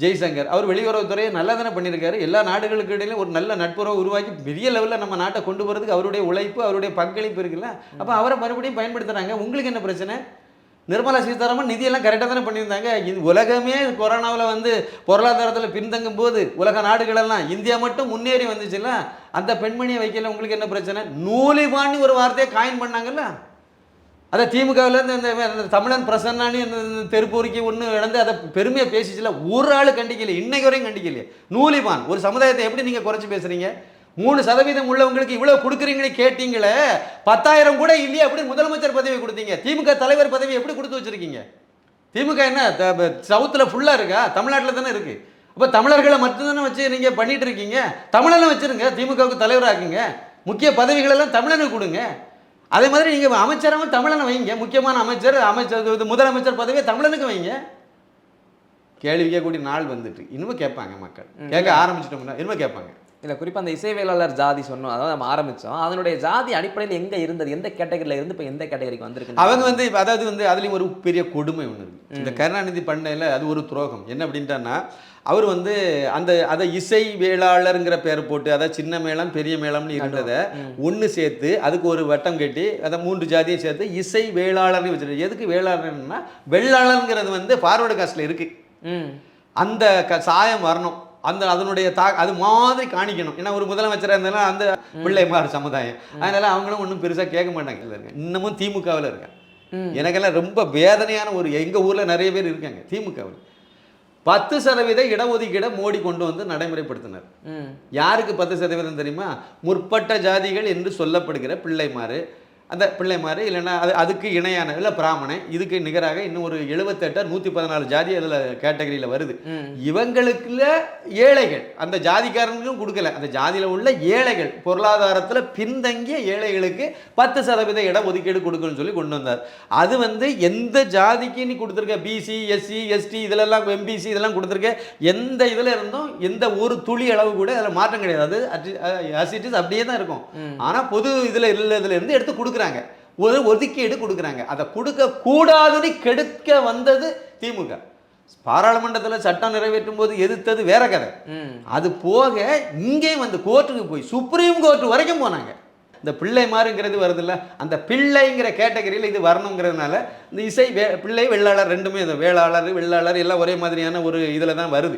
ஜெய்சங்கர் அவர் வெளியுறவுத்துறையை நல்லா தானே பண்ணியிருக்காரு. எல்லா நாடுகளுக்கு இடையிலும் ஒரு நல்ல நட்புறவை உருவாக்கி பெரிய லெவலில் நம்ம நாட்டை கொண்டு போகிறதுக்கு அவருடைய உழைப்பு, அவருடைய பங்களிப்பு இருக்குல்ல. அப்போ அவரை மறுபடியும் பயன்படுத்துகிறாங்க. உங்களுக்கு என்ன பிரச்சனை? நிர்மலா சீதாராமன் நிதியெல்லாம் கரெக்டாக தானே பண்ணியிருந்தாங்க. இது உலகமே கொரோனாவில் வந்து பொருளாதாரத்தில் பின்தங்கும் போது உலக நாடுகளெல்லாம் இந்தியா மட்டும் முன்னேறி வந்துச்சுல்ல. அந்த பெண்மணியை வைக்கல, உங்களுக்கு என்ன பிரச்சனை? நூலிபான்னு ஒரு வார்த்தையை காயின் பண்ணாங்கல்ல. அதை திமுகவிலேருந்து இந்த தமிழன் பிரசன்னானி தெருப்பூரிக்கு ஒன்று இழந்து அதை பெருமையாக பேசிச்சுல, ஒரு ஆள் கண்டிக்கலையே, இன்னைக்கு வரையும் கண்டிக்கலையே. நூலிபான் ஒரு சமுதாயத்தை எப்படி நீங்கள் குறைச்சி பேசுகிறீங்க? 3% உள்ளவங்களுக்கு இவ்வளவு கொடுக்குறீங்கன்னு கேட்டீங்களே, 10,000 கூட இல்லையே, அப்படி முதலமைச்சர் பதவி கொடுத்தீங்க. திமுக தலைவர் பதவி எப்படி கொடுத்து வச்சிருக்கீங்க? திமுக என்ன சவுத்தில் ஃபுல்லாக இருக்கா? தமிழ்நாட்டில் தானே இருக்குது. அப்போ தமிழர்களை மட்டும்தானே வச்சு நீங்கள் பண்ணிட்டு இருக்கீங்க. தமிழெல்லாம் வச்சுருங்க, திமுகவுக்கு தலைவராக்குங்க, முக்கிய பதவிகளெல்லாம் தமிழனுக்கு கொடுங்க. அதே மாதிரி நீங்கள் அமைச்சராகவும் தமிழனை வைங்க, முக்கியமான அமைச்சர் முதலமைச்சர் பதவியை தமிழனுக்கு வைங்க. கேள்வி கேட்கக்கூடிய நாள் வந்துட்டு இனிமே கேட்பாங்க மக்கள், கேட்க ஆரம்பிச்சிட்டோம்னா இனிமே கேட்பாங்க. இல்லை குறிப்பாக அந்த இசைவேளாளர் ஜாதி சொன்னோம், அதாவது நம்ம ஆரம்பித்தோம், அதனுடைய ஜாதி அடிப்படையில் எங்கே இருந்தது, எந்த கேட்டகரியில் இருந்து இப்போ எந்த கேட்டகரிக்கு வந்திருக்கு? அவங்க வந்து அதாவது வந்து அதுலேயும் ஒரு பெரிய கொடுமை ஒன்று இருக்குது. இந்த கருணாநிதி பண்ணையில் அது ஒரு துரோகம் என்ன அப்படின்ட்டான்னா, அவர் வந்து அதை இசை வேளாளருங்கிற பேர் போட்டு, அதாவது சின்ன மேளம் பெரிய மேளம்னு இருந்ததை ஒன்று சேர்த்து அதுக்கு ஒரு வட்டம் கட்டி அதை 3 ஜாதியும் சேர்த்து இசை வேளாளர்னு வச்சுருக்கு. எதுக்கு வேளாளர்னா, வெள்ளாளருங்கிறது வந்து ஃபார்வர்டு காஸ்ட்டில் இருக்குது. அந்த சாயம் வரணும், அதனுடைய அது மாதிரி காணிக்கணும். ஏன்னா ஒரு முதலமைச்சராக இருந்தாலும் அந்த பிள்ளைமார் சமுதாயம், அதனால அவங்களும் ஒன்றும் பெருசாக கேட்க மாட்டாங்க. இன்னமும் திமுகவில் இருக்காங்க. எனக்கெல்லாம் ரொம்ப வேதனையான எங்கள் ஊரில் நிறைய பேர் இருக்காங்க திமுகவில். 10% இடஒதுக்கீடை மோடி கொண்டு வந்து நடைமுறைப்படுத்தினார். யாருக்கு 10% தெரியுமா? முற்பட்ட ஜாதிகள் என்று சொல்லப்படுகிற பிள்ளைமாறு, அந்த பிள்ளைமாறு இல்லைன்னா அதுக்கு இணையான இல்லை பிராமணன், இதுக்கு நிகராக இன்னும் ஒரு 78 114 ஜாதி அதில் கேட்டகரியில் வருது. இவங்களுக்குள்ள ஏழைகள், அந்த ஜாதிக்காரங்களுக்கும் கொடுக்கல, அந்த ஜாதியில் உள்ள ஏழைகள், பொருளாதாரத்தில் பின்தங்கிய ஏழைகளுக்கு 10% இடஒதுக்கீடு கொடுக்கணும்னு சொல்லி கொண்டு வந்தார். அது வந்து எந்த ஜாதிக்கு நீ கொடுத்துருக்க, பிசி எஸ்சி எஸ்டி இதிலெல்லாம் எம்பிசி இதெல்லாம் கொடுத்துருக்க, எந்த இதில் இருந்தும் எந்த ஒரு துளி அளவு கூட அதில் மாற்றம் கிடையாது. அது அப்படியே தான் இருக்கும். ஆனால் பொது இதில் இருந்து எடுத்து கொடுக்குறாங்க, ஒரு ஒதுக்கீடு கொடுக்குறாங்க. அதை கொடுக்க கூடாதுன்னு கெடுக்க வந்தது திமுக. பாராளுமன்றத்தில் சட்டம் நிறைவேற்றும் போது எதிர்த்தது வேற கதை. அது போக இங்கேயும் வந்து கோர்ட்டுக்கு போய் சுப்ரீம் கோர்ட் வரைக்கும் போனாங்க. இந்த பிள்ளைமாருங்கிறது வருது இல்லை, அந்த பிள்ளைங்கிற கேட்டகரியில் இது வரணுங்கிறதுனால இந்த இசை பிள்ளை வெள்ளாளர் ரெண்டுமே, இந்த வேளாளர் வெள்ளாளர் எல்லாம் ஒரே மாதிரியான ஒரு இதில் தான் வருது.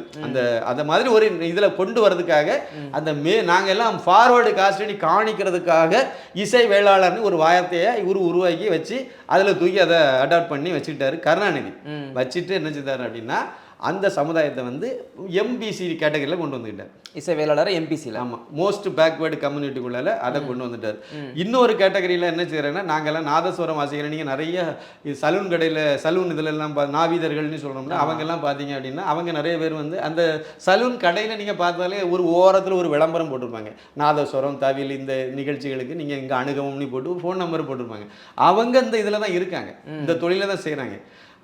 அந்த மாதிரி ஒரு இதில் கொண்டு வரதுக்காக அந்த நாங்கள் எல்லாம் ஃபார்வர்டு காஸ்ட் காணிக்கிறதுக்காக இசை வேளாளர்னு ஒரு வார்த்தையை இவர் உருவாக்கி வச்சு அதில் தூக்கி அதை அடாப்ட் பண்ணி வச்சுக்கிட்டாரு கருணாநிதி. வச்சுட்டு என்ன செய்தார் அப்படின்னா, அந்த சமுதாயத்தை வந்து எம்பிசி கேட்டகரியில் கொண்டு வந்துக்கிட்டார். இசை வேளாளர் எம்பிசியில். ஆமாம், மோஸ்ட் பேக்வேர்டு கம்யூனிட்டிக்குள்ளால அதை கொண்டு வந்துட்டார். இன்னொரு கேட்டகரியில் என்ன செய்கிறேன்னா, நாங்கள்லாம் நாதஸ்வரம் வாசிக்கிறேன். நீங்கள் நிறைய சலூன் கடையில் சலூன் இதிலெல்லாம் நாவீதர்கள்னு சொல்கிறோம்னா, அவங்கெல்லாம் பார்த்தீங்க அப்படின்னா அவங்க நிறைய பேர் வந்து அந்த சலூன் கடையில் நீங்கள் பார்த்தாலே ஒரு ஓரத்தில் ஒரு விளம்பரம் போட்டிருப்பாங்க, நாதஸ்வரம் தவில் இந்த நிகழ்ச்சிகளுக்கு நீங்கள் இங்கே அணுகவும்னு போட்டு ஒரு ஃபோன் நம்பர் போட்டிருப்பாங்க. அவங்க இந்த இதில் தான் இருக்காங்க, இந்த தொழிலை தான் செய்கிறாங்க.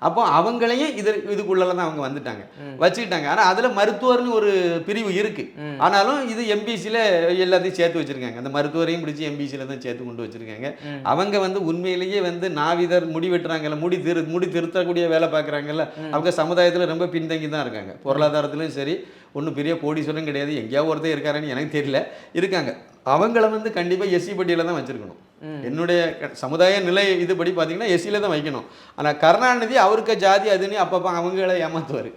அப்போ அவங்களையும் இதுக்குள்ள தான் அவங்க வந்துட்டாங்க, வச்சுக்கிட்டாங்க. ஆனால் அதில் மருத்துவர்னு ஒரு பிரிவு இருக்கு. ஆனாலும் இது எம்பிசியில் எல்லாத்தையும் சேர்த்து வச்சிருக்காங்க. அந்த மருத்துவரையும் பிடிச்சி எம்பிசியில் தான் சேர்த்து கொண்டு வச்சிருக்காங்க. அவங்க வந்து உண்மையிலேயே வந்து நாவிதர் முடி வெட்டுறாங்கல்ல, முடி திருத்தக்கூடிய வேலை பார்க்குறாங்கல்ல, அவங்க சமுதாயத்தில் ரொம்ப பின்தங்கி தான் இருக்காங்க. பொருளாதாரத்திலும் சரி, ஒன்றும் பெரிய கோடீஸ்வரம் கிடையாது, எங்கேயாவது ஒருத்தர் இருக்காருன்னு எனக்கு தெரியல, இருக்காங்க. அவங்கள வந்து கண்டிப்பாக எஸ்சி பட்டியலில் தான் வச்சுருக்கணும். என்னுடைய சமுதாய நிலை இதுபடி பார்த்தீங்கன்னா எஸ்சியில் தான் வைக்கணும். ஆனால் கருணாநிதி அவருக்கு ஜாதி அதுன்னு அப்பப்போ அவங்கள ஏமாத்துவார்.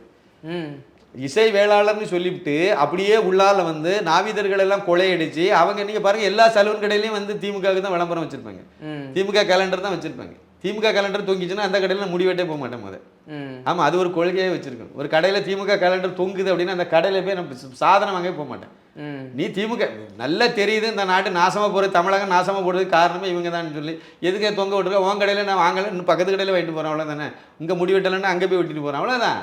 இசை வேளாளர்னு சொல்லிவிட்டு அப்படியே உள்ளால வந்து நாவிதர்கள் எல்லாம் கொலையடிச்சு அவங்க, நீங்கள் பாருங்கள், எல்லா சலூன் கடையிலையும் வந்து திமுகவுக்கு தான் விளம்பரம் வச்சுருப்பாங்க, திமுக கேலண்டர் தான் வச்சுருப்பாங்க. திமுக கேலண்டர் தொங்கிச்சுன்னா அந்த கடையில் முடிவெட்டே போக மாட்டேன் போது. ஆமாம், அது ஒரு கொள்கையே வச்சுருக்கணும். ஒரு கடையில் திமுக கேலண்டர் தொங்குது அப்படின்னா அந்த கடையில் போய் நம்ம சாதனம் வாங்க போக மாட்டேன். நீ திமுக நல்லா தெரியுது, இந்த நாட்டு நாசமாக போகிறது, தமிழகம் நாசமாக போகிறதுக்கு காரணமே இவங்க தான் சொல்லி எதுக்கே தொங்க விட்டுருக்க, உன் கடையில் நான் வாங்கலை, இன்னும் பக்கத்து கடையில் வாங்கிட்டு போகிறேன், அவ்வளோதானே. இங்கே முடி வெட்டலைன்னா அங்கே போய் வெட்டிட்டு போகிறேன், அவ்வளோதான்.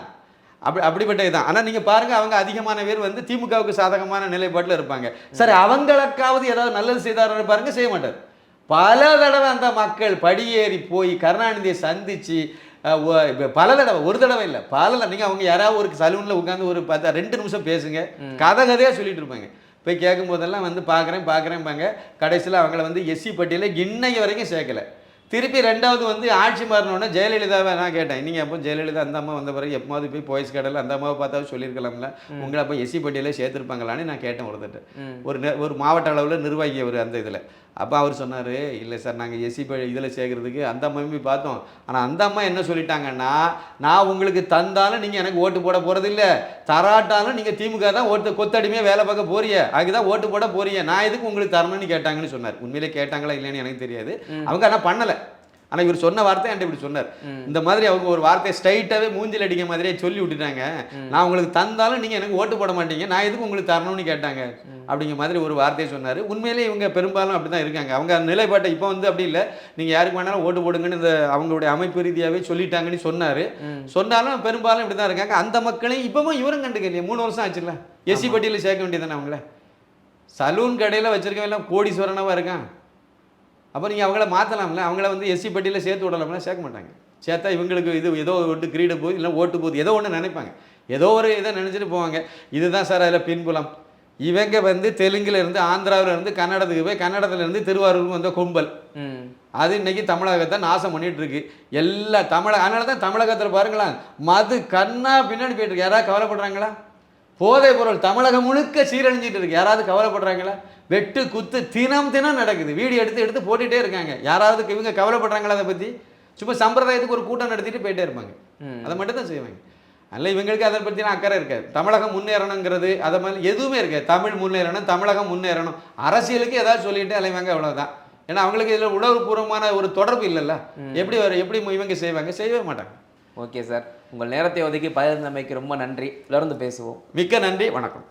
அப்படிப்பட்டது தான். ஆனால் நீங்கள் பாருங்கள், அவங்க அதிகமான பேர் வந்து திமுகவுக்கு சாதகமான நிலைப்பாட்டில் இருப்பாங்க. சரி, அவங்களுக்காவது ஏதாவது நல்லது செய்தார் பாருங்க, செய்ய மாட்டார். பல தடவை அந்த மக்கள் படியேறி போய் கருணாநிதியை சந்தித்து பல தடவை, ஒரு தடவை இல்லை, பல. நீங்கள் அவங்க யாராவது ஒரு சலூனில் உட்காந்து ஒரு 2 நிமிஷம் பேசுங்க, கதையாக சொல்லிட்டு இருப்பாங்க. போய் கேட்கும் போதெல்லாம் வந்து பார்க்குறேன்பாங்க. கடைசியில் அவங்கள வந்து எஸ்சி பட்டியலில் இன்னைக்கு வரைக்கும் சேர்க்கலை. திருப்பி 2வது வந்து ஆட்சி மாறினோடனே ஜெயலலிதாவை நான் கேட்டேன், நீங்கள் அப்போ ஜெயலலிதா அந்த அம்மா வந்த பிறகு எப்போது போய் பாய்ஸ் கடையில் அந்த அம்மாவை பார்த்தாலும் சொல்லியிருக்கலாம்ல, உங்களை அப்போ எஸ்சி பட்டியலே சேர்த்துருப்பாங்களான்னு நான் கேட்டேன் ஒருத்தர், ஒரு மாவட்ட அளவில் நிர்வாகி அவர் அந்த இதில். அப்போ அவர் சொன்னார், இல்லை சார், நாங்கள் எஸ்சி இதில் சேர்க்குறதுக்கு அந்த அம்மாவுமே பார்த்தோம். ஆனால் அந்த அம்மா என்ன சொல்லிட்டாங்கன்னா, நான் உங்களுக்கு தந்தாலும் நீங்கள் எனக்கு ஓட்டு போட போகிறது இல்லை, தராட்டாலும் நீங்கள் திமுக தான் கொத்தடிமையாக வேலை பார்க்க போறீங்க, அதுதான் ஓட்டு போட போறீங்க, நான் எதுக்கு உங்களுக்கு தரணும்னு கேட்டாங்கன்னு சொன்னார். உண்மையிலே கேட்டாங்களா இல்லைன்னு எனக்கு தெரியாது. அவங்க ஆனால் பண்ணலை. ஆனால் இவர் சொன்ன வார்த்தை என்கிட்ட இப்படி சொன்னார். இந்த மாதிரி அவங்க ஒரு வார்த்தையை ஸ்ட்ரைட்டாகவே மூஞ்சில் அடிக்க மாதிரியே சொல்லி விட்டுட்டாங்க, நான் உங்களுக்கு தந்தாலும் நீங்கள் எனக்கு ஓட்டு போட மாட்டீங்க, நான் எதுக்கு உங்களுக்கு தரணும்னு கேட்டாங்க அப்படிங்கிற மாதிரி ஒரு வார்த்தையை சொன்னார். உண்மையிலே இவங்க பெரும்பாலும் அப்படி தான் இருக்காங்க. அவங்க நிலைப்பாட்டை இப்போ வந்து அப்படி இல்லை, நீங்கள் யாருக்கு வேணாலும் ஓட்டு போடுங்கன்னு இந்த அவங்களுடைய அமைப்பு ரீதியாகவே சொல்லிட்டாங்கன்னு சொன்னாலும் பெரும்பாலும் இப்படி தான் இருக்காங்க. அந்த மக்களையும் இப்போவும் இவரும் கண்டுக்கலையே, 3 வருஷம் ஆச்சுல்ல, எஸ்சி பட்டியலில் சேர்க்க வேண்டியதானே. அவங்கள சலூன் கடையில் வச்சிருக்கவெல்லாம் கோடீஸ்வரனாக இருக்கான். அப்போ நீங்கள் அவங்கள மாற்றலாம்ல, அவங்கள வந்து எஸ்சி பட்டியலில் சேர்த்து விடலாம்ல, சேர்க்க மாட்டாங்க. சேர்த்தா இவங்களுக்கு இது ஏதோ ஒன்று கிரீட போகுது, இல்லை ஓட்டு போகுது, ஏதோ ஒன்று நினைப்பாங்க, ஏதோ ஒரு இதை நினச்சிட்டு போவாங்க. இதுதான் சார் அதில் பின்புலம். இவங்க வந்து தெலுங்குல இருந்து ஆந்திராவில இருந்து கன்னடத்துக்கு போய் கன்னடத்துல இருந்து திருவாரூருக்கு வந்த கும்பல். அது இன்னைக்கு தமிழகத்தை நாசம் பண்ணிட்டு இருக்கு. எல்லா அதனால தான் தமிழகத்தில் பாருங்களேன், மது கண்ணா பின்னாடி போயிட்டு இருக்கு. யாராவது கவலைப்படுறாங்களா? போதைப் பொருள் தமிழகம் முழுக்க சீரழிஞ்சிட்டு இருக்கு. யாராவது கவலைப்படுறாங்களா? வெட்டு குத்து தினம் தினம் நடக்குது. வீடியோ எடுத்து போட்டுட்டே இருக்காங்க. யாராவது இவங்க கவலைப்படுறாங்களா அதை பற்றி? சும்மா சம்பிரதாயத்துக்கு ஒரு கூட்டம் நடத்திட்டு போயிட்டே இருப்பாங்க. அதை மட்டும் தான் செய்வாங்க. அதனால் இவங்களுக்கு அதை பற்றிலாம் அக்கறை இருக்காது. தமிழகம் முன்னேறணுங்கிறது அதை மாதிரி எதுவுமே இருக்காது. தமிழ் முன்னேறணும், தமிழகம் முன்னேறணும், அரசியலுக்கு ஏதாவது சொல்லிட்டு அலைவாங்க, அவ்வளோதான். ஏன்னா அவங்களுக்கு இதில் உணர்வுபூர்வமான ஒரு தொடர்பு இல்லைல்ல. எப்படி இவங்க செய்யவே மாட்டாங்க. ஓகே சார், உங்கள் நேரத்தை ஒதுக்கி பகிர்ந்தமைக்கு ரொம்ப நன்றி. தொடர்ந்து பேசுவோம். மிக்க நன்றி, வணக்கம்.